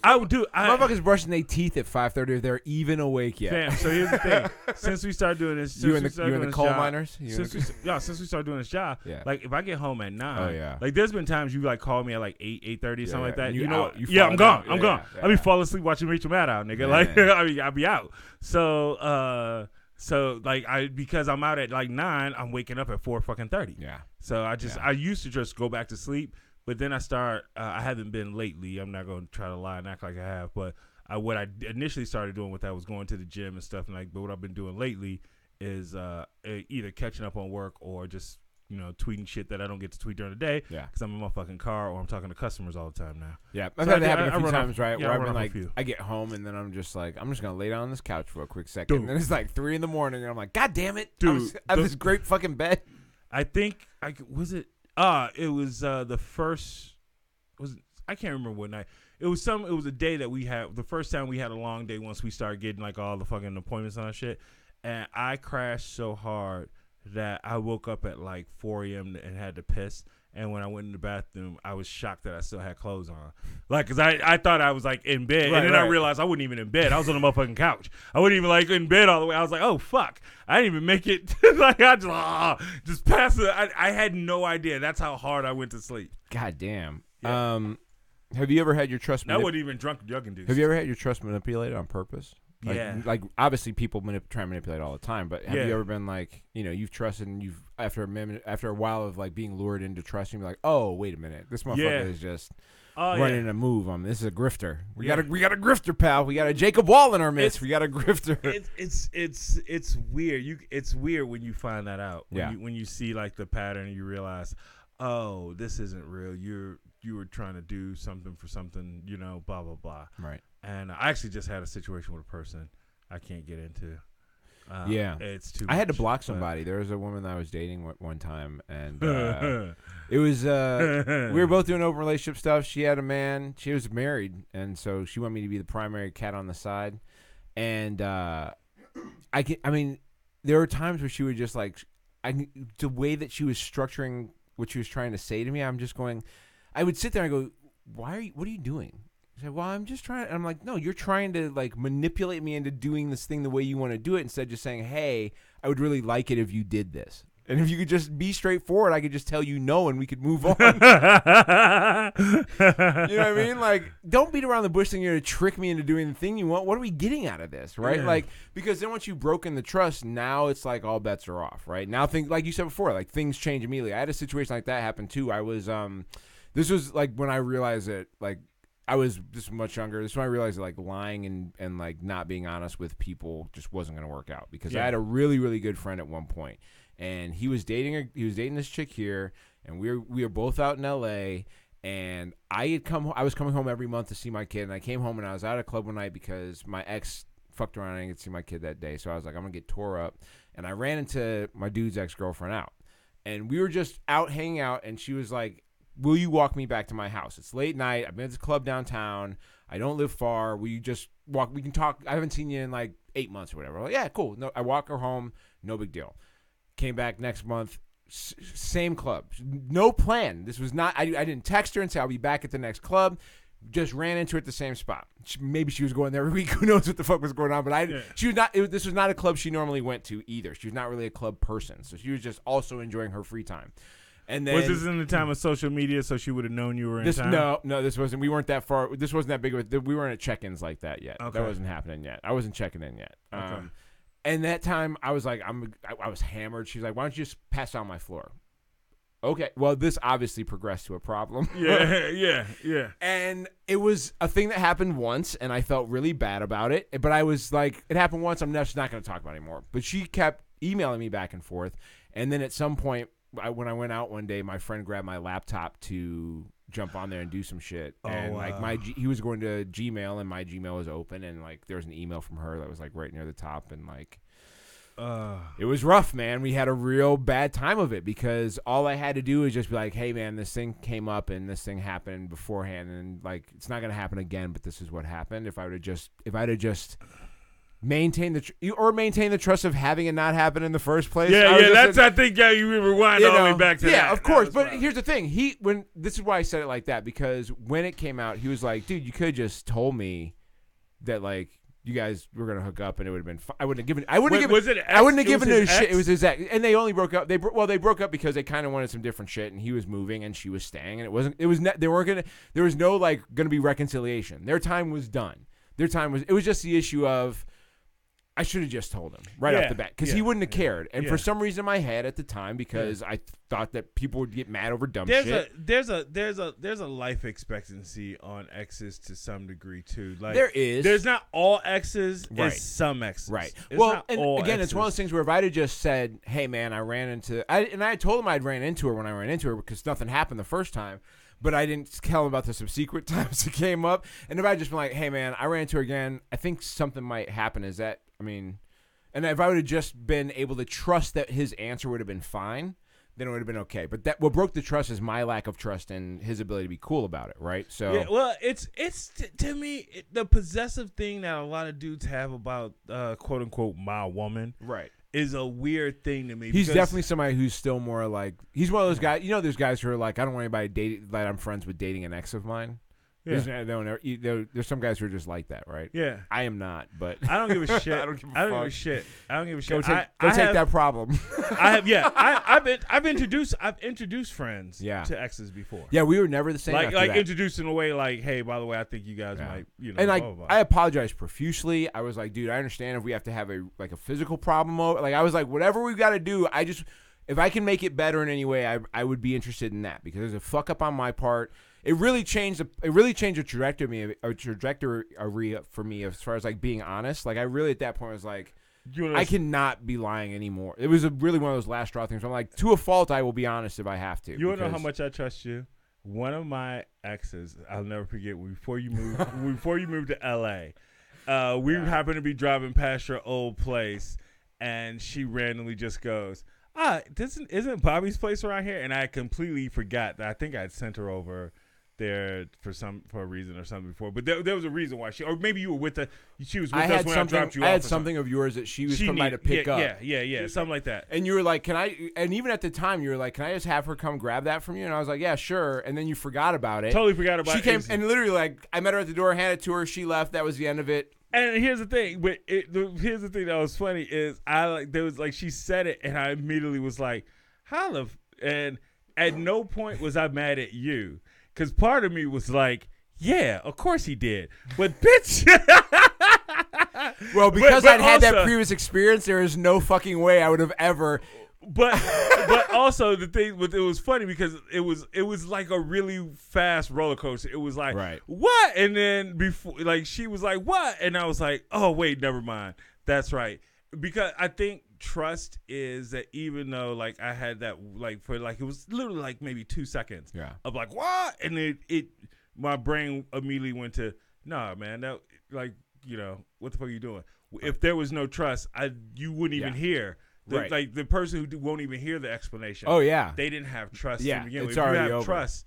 [SPEAKER 1] I would do.
[SPEAKER 2] Motherfuckers brushing their teeth at 5:30 if they're even awake yet.
[SPEAKER 1] Damn. So here's the thing: since we started doing this,
[SPEAKER 2] you and the coal miners.
[SPEAKER 1] Since we started doing this job, like if I get home at 9, like there's been times you like call me at like 8:30 something like that. You know, I'm gone. I'm gone. I be falling asleep watching Rachel Maddow, nigga. Like I be out. So because I'm out at like 9, I'm waking up at 4:30.
[SPEAKER 2] Yeah.
[SPEAKER 1] So I used to just go back to sleep. But then I haven't been lately. I'm not going to try to lie and act like I have. But what I initially started doing with that was going to the gym and stuff. But what I've been doing lately is either catching up on work or just, tweeting shit that I don't get to tweet during the day.
[SPEAKER 2] Yeah.
[SPEAKER 1] Because I'm in my fucking car or I'm talking to customers all the time now.
[SPEAKER 2] Yeah. I've had that happen a few times, right?
[SPEAKER 1] Yeah,
[SPEAKER 2] where I've been like, I get home and then I'm just like, I'm just going to lay down on this couch for a quick second. And then it's like 3 in the morning and I'm like, God damn it. Dude. I have this great fucking bed.
[SPEAKER 1] I think, was it? It was the first. I can't remember what night. It was a day that we had the first time we had a long day once we started getting like all the fucking appointments on shit. And I crashed so hard that I woke up at like 4 a.m. and had to piss. And when I went in the bathroom, I was shocked that I still had clothes on. Like, because I thought I was, like, in bed. And then I realized I wasn't even in bed. I was on the motherfucking couch. I wasn't even, like, in bed all the way. I was like, oh, fuck. I didn't even make it. Like, I just passed it. I had no idea. That's how hard I went to sleep.
[SPEAKER 2] God damn. Yeah. Have you ever had your trust...
[SPEAKER 1] I wasn't even drunk drugging.
[SPEAKER 2] Have you ever had your trust manipulated on purpose? Like obviously people try and manipulate all the time, but have you ever been like, you've trusted and you've after a while of like being lured into trusting, you're like, oh wait a minute, this motherfucker is just running a move on me. This is a grifter. We got a grifter, pal. We got a Jacob Wall in our midst. We got a grifter.
[SPEAKER 1] It's weird. It's weird when you find that out. When you see like the pattern and you realize, oh, this isn't real. You were trying to do something for something, blah blah blah.
[SPEAKER 2] Right.
[SPEAKER 1] And I actually just had a situation with a person I can't get into. It's too much.
[SPEAKER 2] I had to block somebody. There was a woman that I was dating one time, and it was we were both doing open relationship stuff. She had a man. She was married, and so she wanted me to be the primary cat on the side. And there were times where she would just like, the way that she was structuring what she was trying to say to me, I'm just going. I would sit there and go, what are you doing? She said, well, I'm just trying. And I'm like, no, you're trying to like manipulate me into doing this thing the way you want to do it instead of just saying, hey, I would really like it if you did this. And if you could just be straightforward, I could just tell you no and we could move on. You know what I mean? Like, don't beat around the bush thinking you're going to trick me into doing the thing you want. What are we getting out of this, right?
[SPEAKER 1] Yeah.
[SPEAKER 2] Like, because then once you've broken the trust, now it's like all bets are off, right? Now, like you said before, like things change immediately. I had a situation like that happen too. I was, this was like when I realized that, like, I was just much younger. This is when I realized that, like, lying and like not being honest with people just wasn't going to work out, because I had a really, really good friend at one point, and he was dating this chick here, and we were both out in LA, and I was coming home every month to see my kid, and I came home and I was at a club one night because my ex fucked around and I didn't get to see my kid that day. So I was like, I'm going to get tore up, and I ran into my dude's ex-girlfriend out, and we were just out hanging out, and she was like, will you walk me back to my house? It's late night. I've been at this club downtown. I don't live far. Will you just walk? We can talk. I haven't seen you in like 8 months or whatever. I'm like, yeah, cool. No, I walk her home. No big deal. Came back next month. Same club. No plan. This was not. I didn't text her and say I'll be back at the next club. Just ran into her at the same spot. Maybe she was going there every week. Who knows what the fuck was going on? But she was not. This was not a club she normally went to either. She was not really a club person. So she was just also enjoying her free time. And then,
[SPEAKER 1] was this in the time of social media, so she would have known you were in town?
[SPEAKER 2] No, this wasn't. We weren't that far. This wasn't that big of a. We weren't at check-ins like that yet.
[SPEAKER 1] Okay.
[SPEAKER 2] That wasn't happening yet. I wasn't checking in yet.
[SPEAKER 1] Okay.
[SPEAKER 2] And that time, I was like, I was hammered. She's like, why don't you just pass out on my floor? Okay. Well, this obviously progressed to a problem.
[SPEAKER 1] Yeah.
[SPEAKER 2] And it was a thing that happened once, and I felt really bad about it. But I was like, it happened once. I'm just not going to talk about it anymore. But she kept emailing me back and forth. And then at some point, when I went out one day, my friend grabbed my laptop to jump on there and do some shit. And like he was going to Gmail, and my Gmail was open, and like there was an email from her that was like right near the top, and like it was rough, man. We had a real bad time of it, because all I had to do was just be like, hey man, this thing came up and this thing happened beforehand, and like it's not gonna happen again, but this is what happened. If I'd have just maintain the trust of having it not happen in the first place.
[SPEAKER 1] I think you rewind all the way back to that.
[SPEAKER 2] Yeah, of course. But here's the thing. This is why I said it like that, because when it came out, he was like, dude, you could have just told me that, like, you guys were gonna hook up and it would have been fine. I wouldn't have given no shit. It was his ex, and they only broke up. They broke up because they kind of wanted some different shit, and he was moving and she was staying, and there was no like gonna be reconciliation. Their time was done. It was just the issue of, I should have just told him right off the bat, because he wouldn't have cared. And for some reason in my head at the time, because I thought that people would get mad over dumb shit.
[SPEAKER 1] There's a life expectancy on exes to some degree too. Like,
[SPEAKER 2] there is.
[SPEAKER 1] There's not all exes.
[SPEAKER 2] Right.
[SPEAKER 1] It's some exes.
[SPEAKER 2] Right.
[SPEAKER 1] It's
[SPEAKER 2] well, and
[SPEAKER 1] all
[SPEAKER 2] again,
[SPEAKER 1] exes.
[SPEAKER 2] it's one of those things where if I'd have just said, hey man, I told him I'd ran into her when I ran into her, because nothing happened the first time. But I didn't tell him about the subsequent times it came up. And if I'd just been like, hey man, I ran into her again, I think something might happen. And if I would have just been able to trust that his answer would have been fine, then it would have been okay. But what broke the trust is my lack of trust and his ability to be cool about it, right? So
[SPEAKER 1] yeah, well, it's to me the possessive thing that a lot of dudes have about quote unquote my woman,
[SPEAKER 2] right,
[SPEAKER 1] is a weird thing to me.
[SPEAKER 2] He's definitely somebody who's still more like, he's one of those guys. You know, there's guys who are like, I don't want anybody that I'm friends with dating an ex of mine. Yeah. There's some guys who are just like that, right?
[SPEAKER 1] Yeah.
[SPEAKER 2] I am not, but
[SPEAKER 1] I don't give a shit.
[SPEAKER 2] I don't give a shit.
[SPEAKER 1] Go take
[SPEAKER 2] that problem.
[SPEAKER 1] I've introduced friends to exes before.
[SPEAKER 2] Yeah, we were never the same.
[SPEAKER 1] Like introduced in a way like, hey, by the way, I think you guys might,
[SPEAKER 2] And
[SPEAKER 1] blah,
[SPEAKER 2] like,
[SPEAKER 1] blah, blah.
[SPEAKER 2] I apologized profusely. I was like, dude, I understand if we have to have a physical problem. Like, I was like, whatever we've got to do, if I can make it better in any way, I would be interested in that, because there's a fuck up on my part. It really changed the trajectory for me as far as like being honest. Like, I really at that point was like, I cannot be lying anymore. It was really one of those last straw things. I'm like, to a fault, I will be honest if I have to.
[SPEAKER 1] You want to know how much I trust you? One of my exes, I'll never forget, before you moved to LA, we happened to be driving past your old place, and she randomly just goes, isn't Bobby's place around here? And I completely forgot that I think I'd sent her over there for a reason or something before, but there was a reason why or maybe you were with her. She was with us when I dropped you off.
[SPEAKER 2] I had something of yours that she was coming by to pick up.
[SPEAKER 1] Yeah, something like that.
[SPEAKER 2] And you were like, can I? And even at the time, you were like, can I just have her come grab that from you? And I was like, yeah, sure. And then you forgot about it.
[SPEAKER 1] Totally forgot about it.
[SPEAKER 2] She came and literally like, I met her at the door, handed it to her, she left. That was the end of it.
[SPEAKER 1] And here's the thing, here's the thing that was funny is there was like she said it, and I immediately was like, and at no point was I mad at you, because part of me was like, yeah, of course he did, but bitch.
[SPEAKER 2] Well, because I'd had that
[SPEAKER 1] also-
[SPEAKER 2] previous experience, there is no fucking way I would have ever.
[SPEAKER 1] But also the thing with it was funny because it was like a really fast roller coaster. It was like,
[SPEAKER 2] Right.
[SPEAKER 1] what? And then before, like, she was like, what? And I was like, oh wait, never mind. That's right. Because I think trust is that even though like I had that like for like it was literally like maybe 2 seconds of like what, and it my brain immediately went to nah, man, that like what the fuck are you doing? If there was no trust, you wouldn't even hear. Like the person who won't even hear the explanation.
[SPEAKER 2] Oh yeah,
[SPEAKER 1] they didn't have trust.
[SPEAKER 2] Yeah,
[SPEAKER 1] to begin with.
[SPEAKER 2] it's
[SPEAKER 1] If
[SPEAKER 2] already
[SPEAKER 1] you have
[SPEAKER 2] over.
[SPEAKER 1] trust.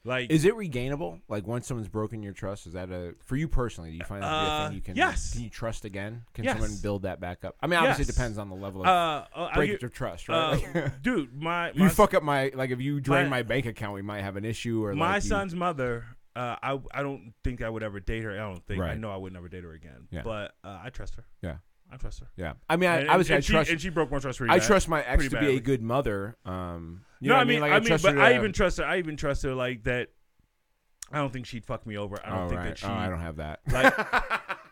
[SPEAKER 1] Like,
[SPEAKER 2] is it regainable? Like once someone's broken your trust, is that for you personally? Do you find that to be a thing you can?
[SPEAKER 1] Yes.
[SPEAKER 2] Can you trust again? Can
[SPEAKER 1] Yes.
[SPEAKER 2] someone build that back up? I mean, obviously
[SPEAKER 1] Yes.
[SPEAKER 2] it depends on the level of breakage of trust, right?
[SPEAKER 1] dude,
[SPEAKER 2] if you fuck up if you drain my bank account, we might have an issue. Or
[SPEAKER 1] my son's mother. I don't think I would ever date her. I don't think.
[SPEAKER 2] Right.
[SPEAKER 1] I know I would never date her again.
[SPEAKER 2] Yeah.
[SPEAKER 1] But I trust her.
[SPEAKER 2] Yeah.
[SPEAKER 1] I trust her.
[SPEAKER 2] Yeah. I mean, I trust.
[SPEAKER 1] And she broke my trust for you.
[SPEAKER 2] I trust my ex
[SPEAKER 1] pretty
[SPEAKER 2] to be
[SPEAKER 1] badly.
[SPEAKER 2] a good mother. You know
[SPEAKER 1] No,
[SPEAKER 2] what I mean, like, trust
[SPEAKER 1] but
[SPEAKER 2] her
[SPEAKER 1] I
[SPEAKER 2] to-
[SPEAKER 1] even trust her. I even trust her like that. I don't think she'd fuck me over. I don't think that she.
[SPEAKER 2] I don't have that.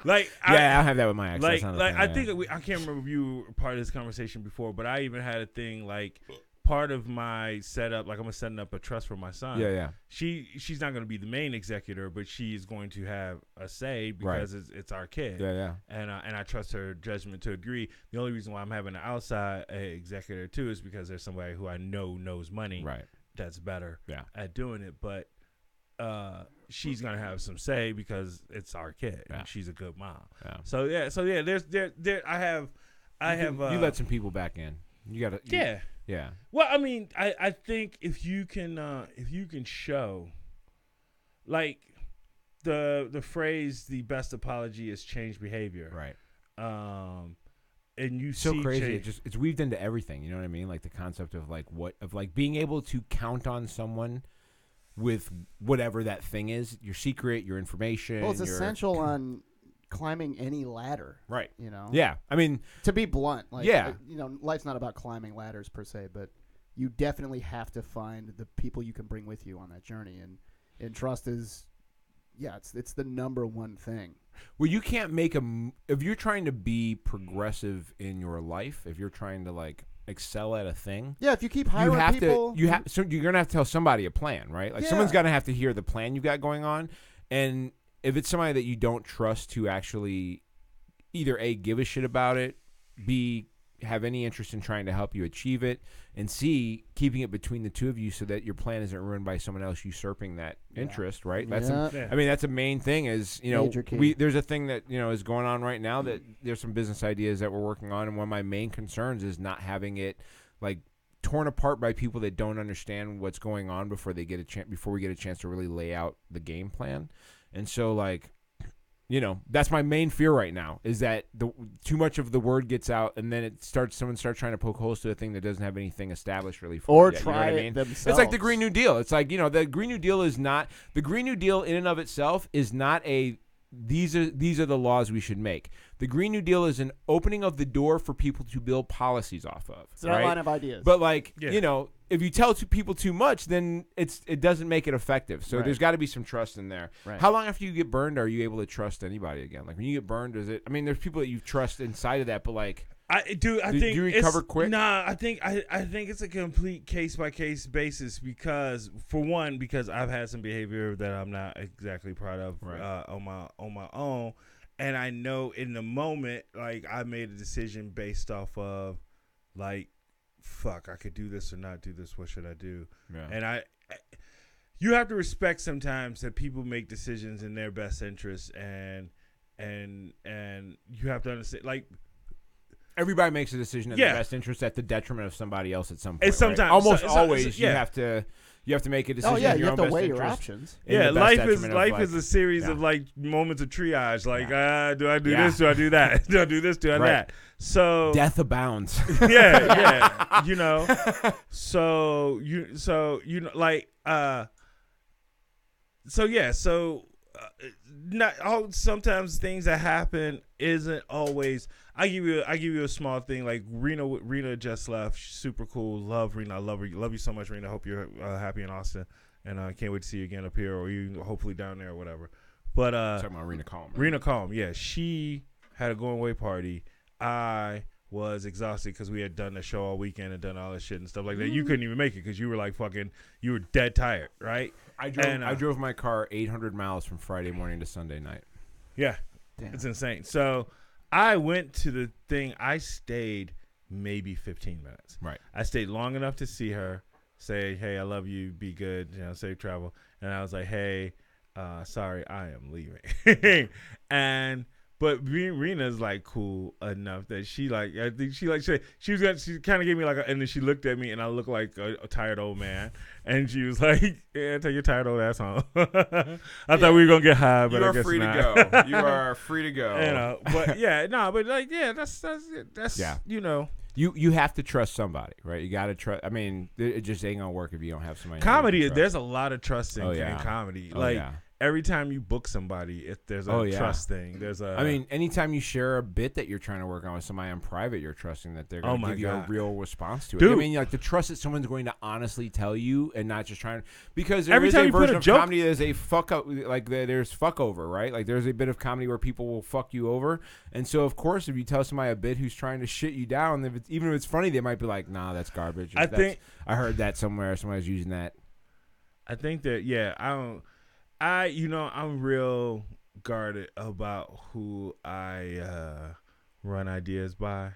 [SPEAKER 1] Like
[SPEAKER 2] I don't have that with my ex.
[SPEAKER 1] Like,
[SPEAKER 2] That's not a
[SPEAKER 1] like
[SPEAKER 2] thing,
[SPEAKER 1] I
[SPEAKER 2] yeah.
[SPEAKER 1] think I can't remember if you were part of this conversation before, but I even had a thing like part of my setup, like I'm setting up a trust for my son.
[SPEAKER 2] Yeah.
[SPEAKER 1] She's not going to be the main executor, but she's going to have a say because it's our kid.
[SPEAKER 2] Yeah.
[SPEAKER 1] And I trust her judgment to a degree. The only reason why I'm having an outside executor too is because there's somebody who I know knows money.
[SPEAKER 2] Right.
[SPEAKER 1] That's better.
[SPEAKER 2] Yeah.
[SPEAKER 1] At doing it, but she's gonna have some say because it's our kid.
[SPEAKER 2] Yeah.
[SPEAKER 1] And she's a good mom.
[SPEAKER 2] Yeah.
[SPEAKER 1] So yeah. There's I have.
[SPEAKER 2] You let some people back in. You gotta.
[SPEAKER 1] Yeah.
[SPEAKER 2] Yeah.
[SPEAKER 1] Well, I mean, I think if you can show, like the phrase, the best apology is changed behavior.
[SPEAKER 2] Right.
[SPEAKER 1] And you
[SPEAKER 2] So
[SPEAKER 1] see
[SPEAKER 2] crazy.
[SPEAKER 1] change.
[SPEAKER 2] It's weaved into everything. You know what I mean? Like the concept of being able to count on someone with whatever that thing is, your secret, your information.
[SPEAKER 3] Well, it's essential on climbing any ladder.
[SPEAKER 2] Right.
[SPEAKER 3] Yeah.
[SPEAKER 2] I mean,
[SPEAKER 3] To be blunt,
[SPEAKER 2] Yeah.
[SPEAKER 3] life's not about climbing ladders per se, but you definitely have to find the people you can bring with you on that journey, and trust is, it's the number one thing.
[SPEAKER 2] well, you can't make if you're trying to be progressive in your life, if you're trying to like excel at a thing.
[SPEAKER 3] Yeah, if you keep hiring people,
[SPEAKER 2] so you're gonna have to tell somebody a plan, right? Like someone's gonna have to hear the plan you've got going on, and if it's somebody that you don't trust to actually either A, give a shit about it, B, have any interest in trying to help you achieve it, and C, keeping it between the two of you so that your plan isn't ruined by someone else usurping that interest, right? That's
[SPEAKER 3] Yeah.
[SPEAKER 2] I mean, that's a main thing is,
[SPEAKER 3] Major key.
[SPEAKER 2] there's a thing that, is going on right now that there's some business ideas that we're working on, and one of my main concerns is not having it like torn apart by people that don't understand what's going on before we get a chance to really lay out the game plan. And so like, that's my main fear right now is that too much of the word gets out, and then someone starts trying to poke holes to a thing that doesn't have anything established really for
[SPEAKER 3] or
[SPEAKER 2] it yet,
[SPEAKER 3] try
[SPEAKER 2] you know what I
[SPEAKER 3] it
[SPEAKER 2] mean?
[SPEAKER 3] themselves.
[SPEAKER 2] It's like the Green New Deal. It's like, the Green New Deal is not the Green New Deal in and of itself is not these are the laws we should make. The Green New Deal is an opening of the door for people to build policies off of.
[SPEAKER 3] It's an outline of ideas.
[SPEAKER 2] But like,
[SPEAKER 1] Yeah.
[SPEAKER 2] if you tell people too much, then it doesn't make it effective. So
[SPEAKER 3] Right.
[SPEAKER 2] there's got to be some trust in there.
[SPEAKER 3] Right.
[SPEAKER 2] How long after you get burned are you able to trust anybody again? Like when you get burned, there's people that you trust inside of that, but like,
[SPEAKER 1] I think
[SPEAKER 2] do you recover quick?
[SPEAKER 1] Nah, I think it's a complete case by case basis because I've had some behavior that I'm not exactly proud of on my own, and I know in the moment like I made a decision based off of like, fuck, I could do this or not do this. What should I do?
[SPEAKER 2] Yeah.
[SPEAKER 1] And you have to respect sometimes that people make decisions in their best interest, and you have to understand like.
[SPEAKER 2] Everybody makes a decision in
[SPEAKER 1] Yeah.
[SPEAKER 2] their best interest at the detriment of somebody else at some point.
[SPEAKER 1] And sometimes-
[SPEAKER 2] right? Almost
[SPEAKER 1] so-
[SPEAKER 2] always,
[SPEAKER 1] yeah.
[SPEAKER 2] you have to make a decision.
[SPEAKER 3] oh yeah,
[SPEAKER 2] in
[SPEAKER 3] you
[SPEAKER 2] your
[SPEAKER 3] have
[SPEAKER 2] own
[SPEAKER 3] to
[SPEAKER 2] best
[SPEAKER 3] weigh your
[SPEAKER 2] interest
[SPEAKER 3] options.
[SPEAKER 2] in
[SPEAKER 1] Yeah,
[SPEAKER 2] the best
[SPEAKER 1] life
[SPEAKER 2] detriment of,
[SPEAKER 1] is a series
[SPEAKER 2] yeah.
[SPEAKER 1] of like moments of triage. Like,
[SPEAKER 2] Yeah.
[SPEAKER 1] do I do
[SPEAKER 2] Yeah.
[SPEAKER 1] this? Do I do that? Do I do this? Do I
[SPEAKER 2] Right.
[SPEAKER 1] that? So
[SPEAKER 2] death abounds.
[SPEAKER 1] yeah, so like so sometimes things that happen isn't always. I give you a small thing like Rena just left. She's super cool. Love Rena. I love her. Love you so much, Rena. Hope you're happy in Austin, and I can't wait to see you again up here or you hopefully down there or whatever. But
[SPEAKER 2] talking about Rena Calm. Right?
[SPEAKER 1] Rena Calm, yeah, she had a going away party. I was exhausted because we had done the show all weekend and done all this shit and stuff like that. You couldn't even make it because you were like you were dead tired, right?
[SPEAKER 2] I drove my car 800 miles from Friday morning to Sunday night.
[SPEAKER 1] Yeah,
[SPEAKER 3] Damn.
[SPEAKER 1] It's insane. So I went to the thing. I stayed maybe 15 minutes.
[SPEAKER 2] Right.
[SPEAKER 1] I stayed long enough to see her, say, hey, I love you, be good, safe travel. And I was like, hey, sorry, I am leaving. But Rena's like cool enough that she like, I think she kind of gave me like, and then she looked at me and I looked like a tired old man. And she was like, yeah, take your tired old ass home. I thought we were going to get high, but I guess
[SPEAKER 2] free
[SPEAKER 1] not.
[SPEAKER 2] to go. You are free to go.
[SPEAKER 1] But yeah, that's
[SPEAKER 2] yeah.
[SPEAKER 1] You
[SPEAKER 2] have to trust somebody, right? You got to trust. I mean, it just ain't going to work if you don't have somebody.
[SPEAKER 1] Comedy, there's a lot of trust in comedy.
[SPEAKER 2] Yeah.
[SPEAKER 1] Every time you book somebody, if there's a trust thing, I
[SPEAKER 2] mean, anytime you share a bit that you're trying to work on with somebody on private, you're trusting that they're going to give you a real response to it.
[SPEAKER 1] Dude.
[SPEAKER 2] I mean, like the trust that someone's going to honestly tell you and not just trying to, because
[SPEAKER 1] every time you put a joke,
[SPEAKER 2] comedy, there's a fuck up, like there's fuck over, right? Like there's a bit of comedy where people will fuck you over, and so of course, if you tell somebody a bit who's trying to shit you down, even if it's funny, they might be like, nah, that's garbage. I heard that somewhere. Somebody's using that.
[SPEAKER 1] I think that I'm real guarded about who I run ideas by.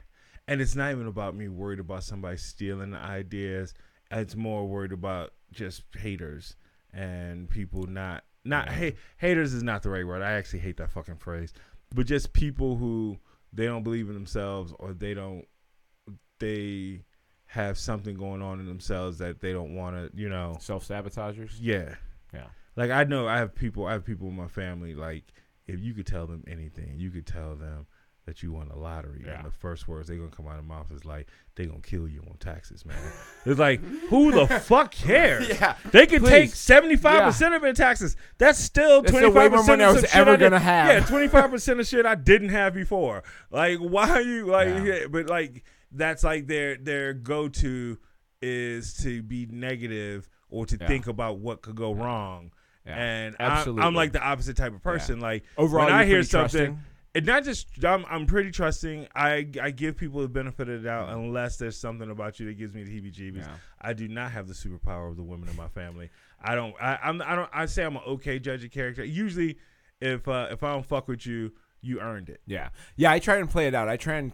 [SPEAKER 1] And it's not even about me worried about somebody stealing the ideas. It's more worried about just haters and people haters is not the right word. I actually hate that fucking phrase. But just people who they don't believe in themselves or they have something going on in themselves that they don't want to,
[SPEAKER 2] Self-sabotagers?
[SPEAKER 1] Yeah.
[SPEAKER 2] Yeah.
[SPEAKER 1] Like I know I have people in my family, like if you could tell them anything, you could tell them that you won the lottery.
[SPEAKER 2] Yeah.
[SPEAKER 1] And the first words they're gonna come out of their mouth is like, they gonna kill you on taxes, man. It's like, who the fuck cares?
[SPEAKER 2] Yeah.
[SPEAKER 1] They can take 75% of it in taxes. That's still 25%
[SPEAKER 2] way more money I was ever gonna have.
[SPEAKER 1] Yeah, 25% of shit I didn't have before. Like, why are you like but like that's like their go to is to be negative or to think about what could go wrong. Yeah, and I'm like the opposite type of person. Yeah. Like overall, when I hear something, and not just I'm pretty trusting. I give people the benefit of the doubt unless there's something about you that gives me the heebie-jeebies. Yeah. I do not have the superpower of the women in my family. I say I'm an okay judge of character. Usually, if I don't fuck with you, you earned it.
[SPEAKER 2] Yeah. I try and play it out. I try not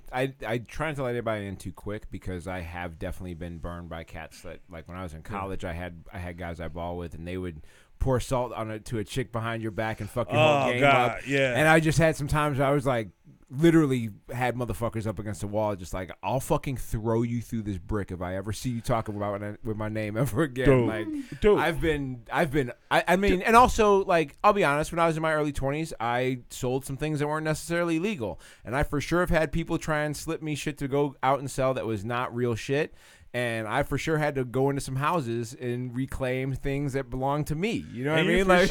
[SPEAKER 2] to let anybody in too quick because I have definitely been burned by cats that, like when I was in college, I had guys I ball with and they would pour salt to a chick behind your back and fuck your whole game up.
[SPEAKER 1] Yeah.
[SPEAKER 2] And I just had some times I was like, literally had motherfuckers up against the wall, just like, I'll fucking throw you through this brick if I ever see you talking about it with my name ever again.
[SPEAKER 1] Dude.
[SPEAKER 2] I mean, and also, like, I'll be honest, when I was in my early 20s, I sold some things that weren't necessarily legal. And I for sure have had people try and slip me shit to go out and sell that was not real shit. And I for sure had to go into some houses and reclaim things that belong to me. You know what I mean? Like,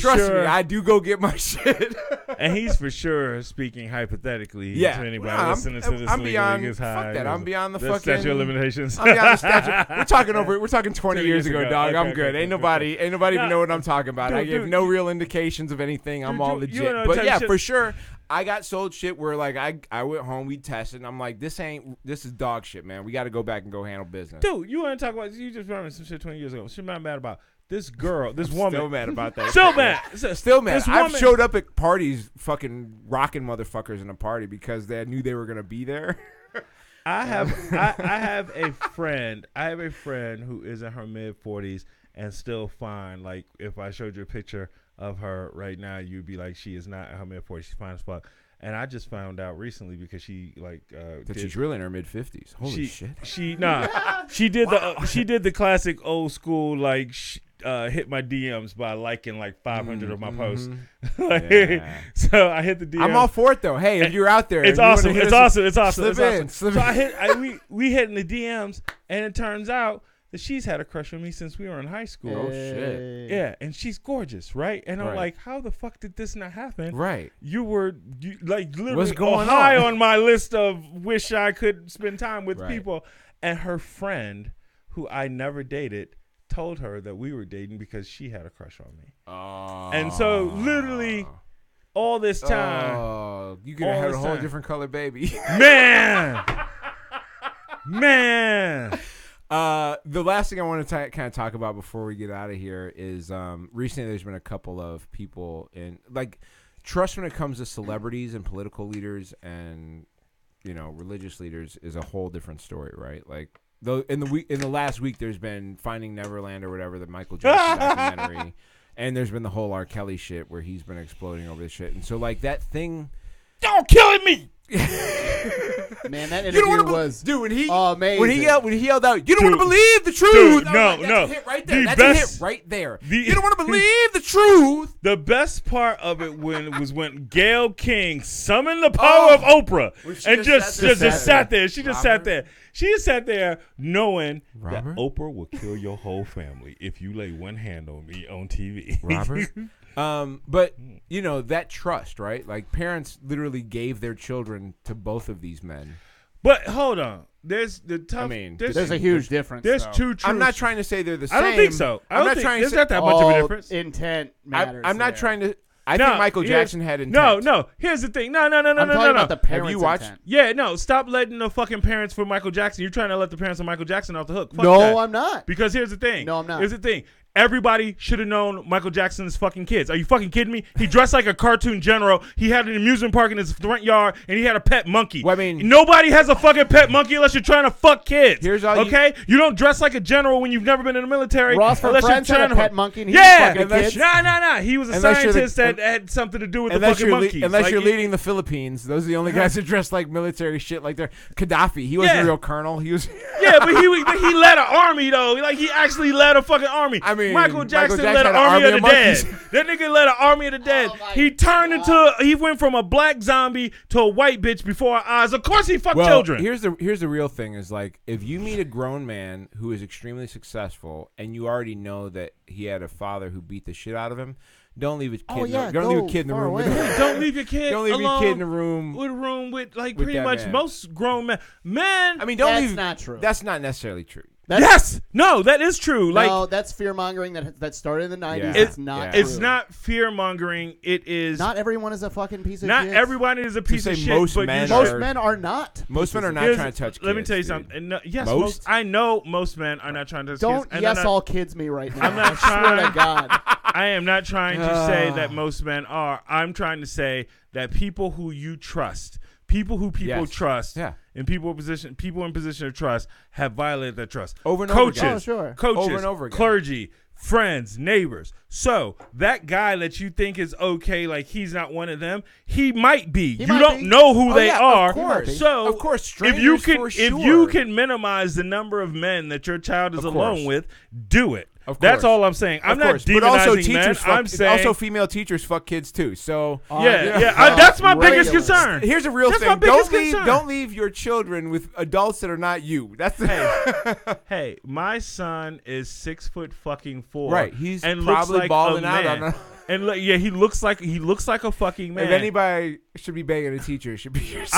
[SPEAKER 2] trust me, I do go get my shit.
[SPEAKER 1] And he's for sure speaking hypothetically. To anybody listening to this.
[SPEAKER 2] I'm beyond. Fuck that. I'm beyond the fucking
[SPEAKER 1] statute of limitations.
[SPEAKER 2] I'm beyond the statute. We're talking 20 years ago, dog. I'm good. Ain't nobody even know what I'm talking about. I give no real indications of anything. I'm all legit. But yeah, for sure. I got sold shit where like I went home, we tested, and I'm like, this is dog shit, man. We got to go back and go handle business.
[SPEAKER 1] Dude, you want to talk about? You just remember some shit 20 years ago. She's not mad about this girl, this woman.
[SPEAKER 2] Still mad about that.
[SPEAKER 1] Still mad.
[SPEAKER 2] I've showed up at parties, fucking rocking motherfuckers in a party because they knew they were gonna be there.
[SPEAKER 1] I have a friend. I have a friend who is in her mid-40s and still fine. Like if I showed you a picture of her right now, you'd be like, she is not in her mid-40s. She's fine as fuck. And I just found out recently because she like
[SPEAKER 2] that she's really in her mid-50s. Holy shit.
[SPEAKER 1] She did the classic old school like hit my DMs by liking like 500 of my posts. So I hit the DM.
[SPEAKER 2] I'm all for it though. Hey, if you're out there,
[SPEAKER 1] it's awesome. It's awesome.
[SPEAKER 2] Slip in.
[SPEAKER 1] So we hit in the DMs, and it turns out that she's had a crush on me since we were in high school.
[SPEAKER 2] Oh, shit.
[SPEAKER 1] Yeah, and she's gorgeous, right? And I'm
[SPEAKER 2] Right.
[SPEAKER 1] like, how the fuck did this not happen?
[SPEAKER 2] Right.
[SPEAKER 1] You like literally
[SPEAKER 2] What's going
[SPEAKER 1] high
[SPEAKER 2] on?
[SPEAKER 1] on my list of wish I could spend time with
[SPEAKER 2] Right.
[SPEAKER 1] people. And her friend, who I never dated, told her that we were dating because she had a crush on me.
[SPEAKER 2] Oh.
[SPEAKER 1] And so literally all this time,
[SPEAKER 2] Oh, you could have
[SPEAKER 1] all
[SPEAKER 2] had a
[SPEAKER 1] this
[SPEAKER 2] whole
[SPEAKER 1] time.
[SPEAKER 2] different color baby.
[SPEAKER 1] man.
[SPEAKER 2] The last thing I want to kind of talk about before we get out of here is recently there's been a couple of people in like trust when it comes to celebrities and political leaders and religious leaders is a whole different story, right? Like in the last week there's been Finding Neverland or whatever, the Michael Jackson documentary, and there's been the whole R. Kelly shit where he's been exploding over this shit, and so like that thing,
[SPEAKER 1] don't killing me.
[SPEAKER 3] Man, that
[SPEAKER 2] You don't
[SPEAKER 3] interview
[SPEAKER 2] wanna
[SPEAKER 3] was
[SPEAKER 2] dude when he
[SPEAKER 3] amazing.
[SPEAKER 2] when he yelled out, you don't want
[SPEAKER 1] Dude.
[SPEAKER 2] to believe the truth.
[SPEAKER 1] Dude,
[SPEAKER 2] I was
[SPEAKER 1] no,
[SPEAKER 2] like, that's
[SPEAKER 1] no.
[SPEAKER 2] a hit right there.
[SPEAKER 1] The
[SPEAKER 2] That's a
[SPEAKER 1] best-
[SPEAKER 2] hit right there.
[SPEAKER 1] the-
[SPEAKER 2] You don't want to believe the truth.
[SPEAKER 1] The best part of it was when Gayle King summoned the power of Oprah
[SPEAKER 2] When she
[SPEAKER 1] and
[SPEAKER 2] just
[SPEAKER 1] just
[SPEAKER 2] sat
[SPEAKER 1] sat
[SPEAKER 2] there.
[SPEAKER 1] there. She just sat there. She just sat there knowing
[SPEAKER 2] Robert?
[SPEAKER 1] that Oprah will kill your whole family if you lay one hand on me on TV.
[SPEAKER 2] Robert. But that trust, right? Like parents literally gave their children to both of these men.
[SPEAKER 1] But hold on. There's the tough.
[SPEAKER 2] I mean,
[SPEAKER 3] There's a huge difference.
[SPEAKER 1] There's
[SPEAKER 3] though.
[SPEAKER 1] two truths.
[SPEAKER 2] I'm not trying to say they're the same.
[SPEAKER 1] I don't think so.
[SPEAKER 2] I'm not trying to
[SPEAKER 1] there's
[SPEAKER 2] say.
[SPEAKER 1] not that much of a
[SPEAKER 3] All
[SPEAKER 1] difference.
[SPEAKER 3] intent matters.
[SPEAKER 2] I'm not
[SPEAKER 3] there.
[SPEAKER 2] trying to. I
[SPEAKER 1] No,
[SPEAKER 2] think Michael
[SPEAKER 1] here's-
[SPEAKER 2] Jackson had intent.
[SPEAKER 1] No. Here's the thing. No.
[SPEAKER 3] I'm talking about the parents'
[SPEAKER 2] you watched-
[SPEAKER 3] intent.
[SPEAKER 1] Yeah, no. Stop letting the fucking parents for Michael Jackson. You're trying to let the parents of Michael Jackson off the hook. Fuck
[SPEAKER 3] No,
[SPEAKER 1] that.
[SPEAKER 3] I'm not.
[SPEAKER 1] Because here's the thing.
[SPEAKER 3] No, I'm not.
[SPEAKER 1] Here's the thing. Everybody should have known Michael Jackson's fucking kids. Are you fucking kidding me? He dressed like a cartoon general. He had an amusement park in his front yard, and he had a pet monkey.
[SPEAKER 2] Well, I mean-
[SPEAKER 1] nobody has a fucking pet monkey unless you're trying to fuck kids.
[SPEAKER 2] Here's all you-
[SPEAKER 1] okay? You don't dress like a general when you've never been in the military.
[SPEAKER 3] Ross from
[SPEAKER 1] unless you're
[SPEAKER 3] Friends had
[SPEAKER 1] trying
[SPEAKER 3] a
[SPEAKER 1] to
[SPEAKER 3] pet monkey and he
[SPEAKER 1] yeah,
[SPEAKER 3] was fucking kids.
[SPEAKER 1] Nah. He was a
[SPEAKER 2] Unless you're the-
[SPEAKER 1] scientist that had something to do with the
[SPEAKER 2] Unless
[SPEAKER 1] fucking
[SPEAKER 2] you're,
[SPEAKER 1] monkeys.
[SPEAKER 2] unless
[SPEAKER 1] Like,
[SPEAKER 2] you're leading the Philippines, those are the only guys that dress like military shit. Like they're Gaddafi. He wasn't
[SPEAKER 1] Yeah.
[SPEAKER 2] a real colonel. He was.
[SPEAKER 1] Yeah, but he led an army though. Like he actually led a fucking army.
[SPEAKER 2] I mean,
[SPEAKER 1] Michael Jackson led
[SPEAKER 2] had
[SPEAKER 1] an
[SPEAKER 2] an
[SPEAKER 1] army of the dead.
[SPEAKER 2] monkeys.
[SPEAKER 1] That nigga led an army of the dead.
[SPEAKER 3] Oh my
[SPEAKER 1] He turned he went from a black zombie to a white bitch before our eyes. Of course he fucked
[SPEAKER 2] Well,
[SPEAKER 1] children.
[SPEAKER 2] here's the real thing is like if you meet a grown man who is extremely successful and you already know that he had a father who beat the shit out of him, don't leave his kid.
[SPEAKER 3] Oh, yeah,
[SPEAKER 2] don't leave
[SPEAKER 3] go
[SPEAKER 2] a kid in the
[SPEAKER 3] far
[SPEAKER 2] room.
[SPEAKER 3] away.
[SPEAKER 1] Don't leave your kid
[SPEAKER 2] Don't leave your
[SPEAKER 1] alone
[SPEAKER 2] kid in the room.
[SPEAKER 1] with a room with like
[SPEAKER 2] with
[SPEAKER 1] pretty
[SPEAKER 2] that
[SPEAKER 1] much
[SPEAKER 2] man.
[SPEAKER 1] most grown men. Man,
[SPEAKER 2] I mean, don't
[SPEAKER 3] That's
[SPEAKER 2] leave.
[SPEAKER 3] not true.
[SPEAKER 2] That's not necessarily true.
[SPEAKER 1] yes, no, that is true. Like
[SPEAKER 3] no, that's fear mongering that started in the 90s.
[SPEAKER 2] Yeah.
[SPEAKER 3] It's not.
[SPEAKER 2] Yeah.
[SPEAKER 1] it's
[SPEAKER 3] true.
[SPEAKER 1] not fear mongering. It is
[SPEAKER 3] Not everyone is a fucking piece of
[SPEAKER 1] not
[SPEAKER 3] shit.
[SPEAKER 1] everybody is a piece
[SPEAKER 2] say
[SPEAKER 1] of shit.
[SPEAKER 2] most
[SPEAKER 1] but
[SPEAKER 2] men
[SPEAKER 1] you
[SPEAKER 3] Most
[SPEAKER 2] are-
[SPEAKER 3] men are not.
[SPEAKER 2] Most men are not
[SPEAKER 1] Here's-
[SPEAKER 2] trying to touch kids.
[SPEAKER 1] Let me tell you
[SPEAKER 2] dude.
[SPEAKER 1] something. And no, yes,
[SPEAKER 2] Most?
[SPEAKER 1] I know most men are not trying to.
[SPEAKER 3] Don't
[SPEAKER 1] kids, and
[SPEAKER 3] yes
[SPEAKER 1] I'm not-
[SPEAKER 3] all kids me right now.
[SPEAKER 1] I'm not
[SPEAKER 3] I swear
[SPEAKER 1] trying.
[SPEAKER 3] to God.
[SPEAKER 1] I am not trying to say that most men are. I'm trying to say that people who you trust, people who people
[SPEAKER 2] Yes.
[SPEAKER 1] trust,
[SPEAKER 2] Yeah.
[SPEAKER 1] and people in position of trust have violated that trust.
[SPEAKER 2] Over and over
[SPEAKER 1] coaches,
[SPEAKER 2] again.
[SPEAKER 3] Oh, sure.
[SPEAKER 1] coaches,
[SPEAKER 2] Over and over again.
[SPEAKER 1] clergy, friends, neighbors. So that guy that you think is okay, like he's not one of them, he might be.
[SPEAKER 3] He
[SPEAKER 1] you
[SPEAKER 3] might
[SPEAKER 1] don't
[SPEAKER 3] be.
[SPEAKER 1] know who
[SPEAKER 2] Oh,
[SPEAKER 1] they
[SPEAKER 2] yeah,
[SPEAKER 1] are.
[SPEAKER 2] of course.
[SPEAKER 1] So
[SPEAKER 2] Of course,
[SPEAKER 1] if you
[SPEAKER 2] strangers
[SPEAKER 1] can,
[SPEAKER 2] for
[SPEAKER 1] if you
[SPEAKER 2] sure.
[SPEAKER 1] can minimize the number of men that your child is
[SPEAKER 2] Of
[SPEAKER 1] alone
[SPEAKER 2] course.
[SPEAKER 1] with, do it.
[SPEAKER 2] Of
[SPEAKER 1] That's
[SPEAKER 2] course.
[SPEAKER 1] all I'm saying. I'm
[SPEAKER 2] Of
[SPEAKER 1] not
[SPEAKER 2] course.
[SPEAKER 1] demonizing
[SPEAKER 2] But also
[SPEAKER 1] men.
[SPEAKER 2] teachers
[SPEAKER 1] I'm
[SPEAKER 2] fuck.
[SPEAKER 1] saying
[SPEAKER 2] Also, female teachers fuck kids too. So
[SPEAKER 1] that's my biggest
[SPEAKER 3] Ridiculous.
[SPEAKER 1] concern.
[SPEAKER 2] here's a real
[SPEAKER 1] That's
[SPEAKER 2] thing.
[SPEAKER 1] my biggest
[SPEAKER 2] Don't leave.
[SPEAKER 1] concern.
[SPEAKER 2] Don't leave your children with adults that are not you. That's the
[SPEAKER 1] Hey, my son is 6'4"
[SPEAKER 2] Right, he's
[SPEAKER 1] and
[SPEAKER 2] probably
[SPEAKER 1] looks like
[SPEAKER 2] balling
[SPEAKER 1] a
[SPEAKER 2] out
[SPEAKER 1] man.
[SPEAKER 2] on a-
[SPEAKER 1] And look, yeah, he looks like a fucking man.
[SPEAKER 2] If anybody should be begging a teacher, it should be yours.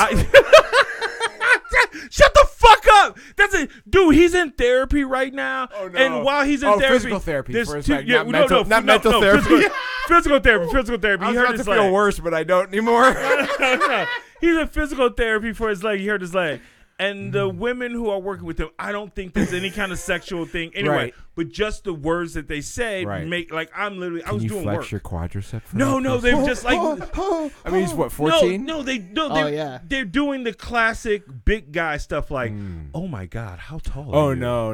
[SPEAKER 1] Shut the fuck up! That's it, dude. He's in therapy right now,
[SPEAKER 2] Oh, no.
[SPEAKER 1] and while he's in
[SPEAKER 2] Oh,
[SPEAKER 1] therapy,
[SPEAKER 2] physical therapy
[SPEAKER 1] there's
[SPEAKER 2] for a
[SPEAKER 1] two-
[SPEAKER 2] sec,
[SPEAKER 1] yeah,
[SPEAKER 2] not
[SPEAKER 1] no,
[SPEAKER 2] mental-
[SPEAKER 1] no,
[SPEAKER 2] not
[SPEAKER 1] no,
[SPEAKER 2] mental
[SPEAKER 1] no,
[SPEAKER 2] therapy.
[SPEAKER 1] Physical therapy.
[SPEAKER 2] I
[SPEAKER 1] He
[SPEAKER 2] was
[SPEAKER 1] hurt
[SPEAKER 2] about
[SPEAKER 1] his
[SPEAKER 2] to feel
[SPEAKER 1] leg.
[SPEAKER 2] worse, but I don't anymore.
[SPEAKER 1] No. He's in physical therapy for his leg. He hurt his leg. And the women who are working with him, I don't think there's any kind of sexual thing anyway.
[SPEAKER 2] Right.
[SPEAKER 1] But just the words that they say
[SPEAKER 2] Right.
[SPEAKER 1] make like I was doing work.
[SPEAKER 2] quadricep?
[SPEAKER 1] No, they're just like
[SPEAKER 2] I mean, he's what, 14?
[SPEAKER 1] No,
[SPEAKER 3] Oh, yeah.
[SPEAKER 1] they're doing the classic big guy stuff like, oh my God, how tall
[SPEAKER 2] Oh
[SPEAKER 1] are you?
[SPEAKER 2] no.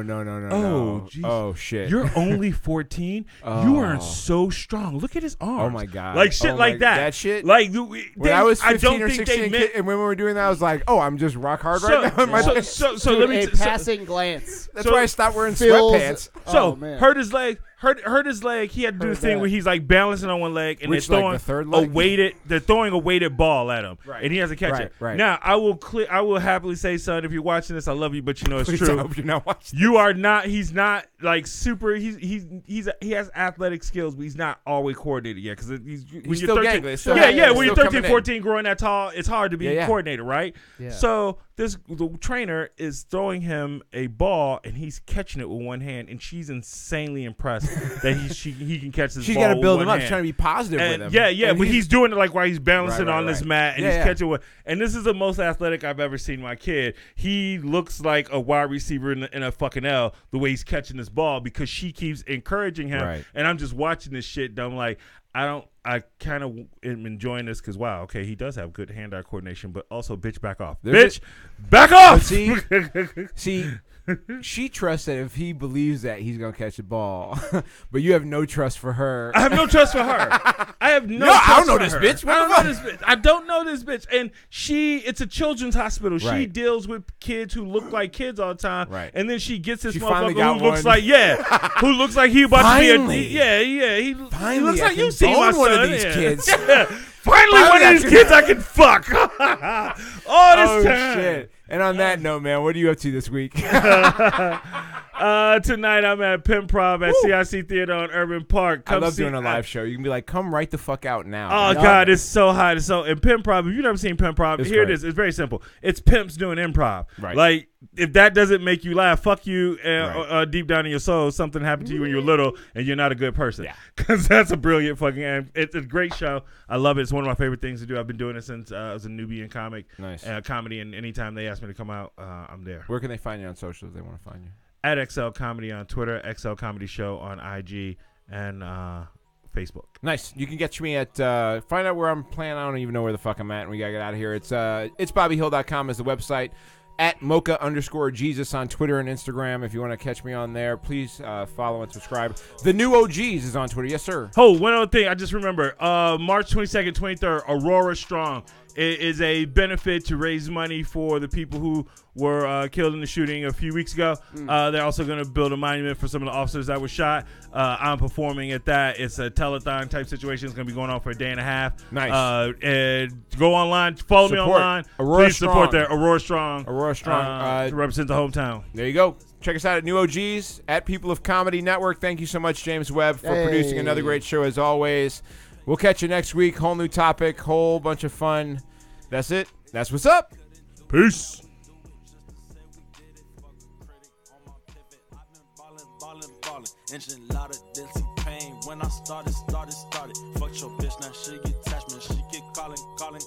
[SPEAKER 1] Oh, jeez.
[SPEAKER 2] Oh shit.
[SPEAKER 1] You're only 14.
[SPEAKER 2] Oh.
[SPEAKER 1] You are so strong. Look at his arms.
[SPEAKER 2] Oh my God.
[SPEAKER 1] Like shit
[SPEAKER 2] Oh my-
[SPEAKER 1] like that.
[SPEAKER 2] that shit?
[SPEAKER 1] Like
[SPEAKER 2] When I was 15
[SPEAKER 1] don't
[SPEAKER 2] or
[SPEAKER 1] think
[SPEAKER 2] 16
[SPEAKER 1] they meant,
[SPEAKER 2] and when we were doing that, I was like, oh, I'm just rock hard
[SPEAKER 1] so,
[SPEAKER 2] right now. in my
[SPEAKER 1] so
[SPEAKER 2] life.
[SPEAKER 1] let me
[SPEAKER 3] a
[SPEAKER 1] t- so-
[SPEAKER 3] passing glance.
[SPEAKER 2] That's
[SPEAKER 1] so-
[SPEAKER 2] why I stopped wearing
[SPEAKER 3] Feels-
[SPEAKER 2] sweatpants.
[SPEAKER 1] So
[SPEAKER 3] Oh, man.
[SPEAKER 1] hurt his leg. hurt his leg. He had to do
[SPEAKER 3] Heard
[SPEAKER 1] this thing
[SPEAKER 3] that.
[SPEAKER 1] where he's like balancing on one leg and
[SPEAKER 2] Which
[SPEAKER 1] they're
[SPEAKER 2] leg,
[SPEAKER 1] throwing
[SPEAKER 2] the third
[SPEAKER 1] a
[SPEAKER 2] leg?
[SPEAKER 1] they're throwing a weighted ball at him,
[SPEAKER 2] Right.
[SPEAKER 1] and he has to catch
[SPEAKER 2] Right,
[SPEAKER 1] it.
[SPEAKER 2] right.
[SPEAKER 1] Now I will happily say, son, if you're watching this, I love you, but you know it's
[SPEAKER 2] Please, I
[SPEAKER 1] true.
[SPEAKER 2] hope you're not watching.
[SPEAKER 1] You are not. He's not like super. He has athletic skills, but he's not always coordinated yet. Because when
[SPEAKER 2] still
[SPEAKER 1] you're 13,
[SPEAKER 2] gangly. It's still
[SPEAKER 1] yeah,
[SPEAKER 2] happening.
[SPEAKER 1] yeah.
[SPEAKER 2] It's
[SPEAKER 1] When you're
[SPEAKER 2] still
[SPEAKER 1] 13,
[SPEAKER 2] coming in.
[SPEAKER 1] 14, growing that tall, it's hard to be
[SPEAKER 2] Yeah.
[SPEAKER 1] coordinated, right?
[SPEAKER 3] Yeah.
[SPEAKER 1] So the trainer is throwing him a ball, and he's catching it with one hand, and she's insanely impressed that he can catch this
[SPEAKER 2] She's
[SPEAKER 1] ball.
[SPEAKER 2] got to
[SPEAKER 1] with
[SPEAKER 2] build
[SPEAKER 1] one
[SPEAKER 2] him up.
[SPEAKER 1] hand.
[SPEAKER 2] She's trying to be positive
[SPEAKER 1] And
[SPEAKER 2] with him.
[SPEAKER 1] yeah,
[SPEAKER 2] And
[SPEAKER 1] but he's doing it like while he's balancing
[SPEAKER 2] Right,
[SPEAKER 1] on this
[SPEAKER 2] right.
[SPEAKER 1] mat and
[SPEAKER 2] Yeah,
[SPEAKER 1] he's
[SPEAKER 2] yeah.
[SPEAKER 1] catching with. And this is the most athletic I've ever seen my kid. He looks like a wide receiver in a fucking L the way he's catching this ball because she keeps encouraging him.
[SPEAKER 2] Right.
[SPEAKER 1] And I'm just watching this shit. And I'm like, I kind of am enjoying this because wow, okay, he does have good hand-eye coordination, but also, bitch, back off,
[SPEAKER 2] There's
[SPEAKER 1] bitch, back off.
[SPEAKER 2] See, she trusts that if he believes that he's gonna catch the ball, but you have no trust for her.
[SPEAKER 1] I have no trust for her. I have no.
[SPEAKER 2] No, I
[SPEAKER 1] trust
[SPEAKER 2] don't know
[SPEAKER 1] for
[SPEAKER 2] this
[SPEAKER 1] her.
[SPEAKER 2] bitch. What
[SPEAKER 1] I
[SPEAKER 2] the
[SPEAKER 1] don't know
[SPEAKER 2] fuck?
[SPEAKER 1] this bitch. I don't know this bitch. And it's a children's hospital. She
[SPEAKER 2] Right.
[SPEAKER 1] deals with kids who look like kids all the time.
[SPEAKER 2] Right.
[SPEAKER 1] And then she gets this
[SPEAKER 2] She finally
[SPEAKER 1] motherfucker
[SPEAKER 2] got
[SPEAKER 1] who looks
[SPEAKER 2] one.
[SPEAKER 1] like who looks like he about
[SPEAKER 2] Finally.
[SPEAKER 1] to be he
[SPEAKER 2] Finally,
[SPEAKER 1] looks
[SPEAKER 2] I
[SPEAKER 1] like
[SPEAKER 2] can
[SPEAKER 1] you see my
[SPEAKER 2] bone one of
[SPEAKER 1] son.
[SPEAKER 2] these
[SPEAKER 1] Yeah.
[SPEAKER 2] kids.
[SPEAKER 1] Yeah. Finally, one
[SPEAKER 2] I
[SPEAKER 1] of these
[SPEAKER 2] can-
[SPEAKER 1] kids I can fuck. All this
[SPEAKER 2] Oh
[SPEAKER 1] time.
[SPEAKER 2] shit! And on that note, man, what are you up to this week?
[SPEAKER 1] Tonight I'm at Pimprov at CIC Theater on Urban Park.
[SPEAKER 2] I
[SPEAKER 1] Come
[SPEAKER 2] love
[SPEAKER 1] see-
[SPEAKER 2] doing a live show. You can be like, come right the fuck out now.
[SPEAKER 1] Oh
[SPEAKER 2] man.
[SPEAKER 1] God, it's so hot. It's so in Pimprov. If you've never seen Pimprov,
[SPEAKER 2] It's
[SPEAKER 1] here
[SPEAKER 2] great.
[SPEAKER 1] it is. It's very simple. It's pimps doing improv.
[SPEAKER 2] Right.
[SPEAKER 1] Like if that doesn't make you laugh, fuck you.
[SPEAKER 2] Right.
[SPEAKER 1] Deep down in your soul, something happened to you when you were little, and you're not a good person.
[SPEAKER 2] Yeah.
[SPEAKER 1] Because that's a brilliant fucking. It's a great show. I love it. It's one of my favorite things to do. I've been doing it since I was a Nubian comic.
[SPEAKER 2] Nice.
[SPEAKER 1] Comedy, and anytime they ask me to come out, I'm there.
[SPEAKER 2] Where can they find you on social if they want to find you?
[SPEAKER 1] At XL Comedy on Twitter, XL Comedy Show on IG, and Facebook.
[SPEAKER 2] Nice. You can get me at find out where I'm playing. I don't even know where the fuck I'm at, and we gotta get out of here. It's BobbyHill.com is the website. At Mocha_Jesus on Twitter and Instagram. If you want to catch me on there, please follow and subscribe. The New OGs is on Twitter. Yes, sir.
[SPEAKER 1] Oh, one other thing. I just remember. March 22nd, 23rd, Aurora Strong. It is a benefit to raise money for the people who were killed in the shooting a few weeks ago. They're also going to build a monument for some of the officers that were shot. I'm performing at that. It's a telethon type situation. It's going to be going on for a day and a half.
[SPEAKER 2] Nice.
[SPEAKER 1] And go online. Follow me
[SPEAKER 2] Support.
[SPEAKER 1] online.
[SPEAKER 2] Aurora
[SPEAKER 1] Please support
[SPEAKER 2] Strong.
[SPEAKER 1] that. Aurora Strong.
[SPEAKER 2] Aurora Strong.
[SPEAKER 1] To represent the hometown.
[SPEAKER 2] There you go. Check us out at New OGs, at People of Comedy Network. Thank you so much, James Webb, for producing another great show as always. We'll catch you next week. Whole new topic, whole bunch of fun. That's it. That's what's up.
[SPEAKER 1] Peace.
[SPEAKER 4] Engine louder than T-Pain when I started. Fuck your bitch, now she get attachment. She get calling.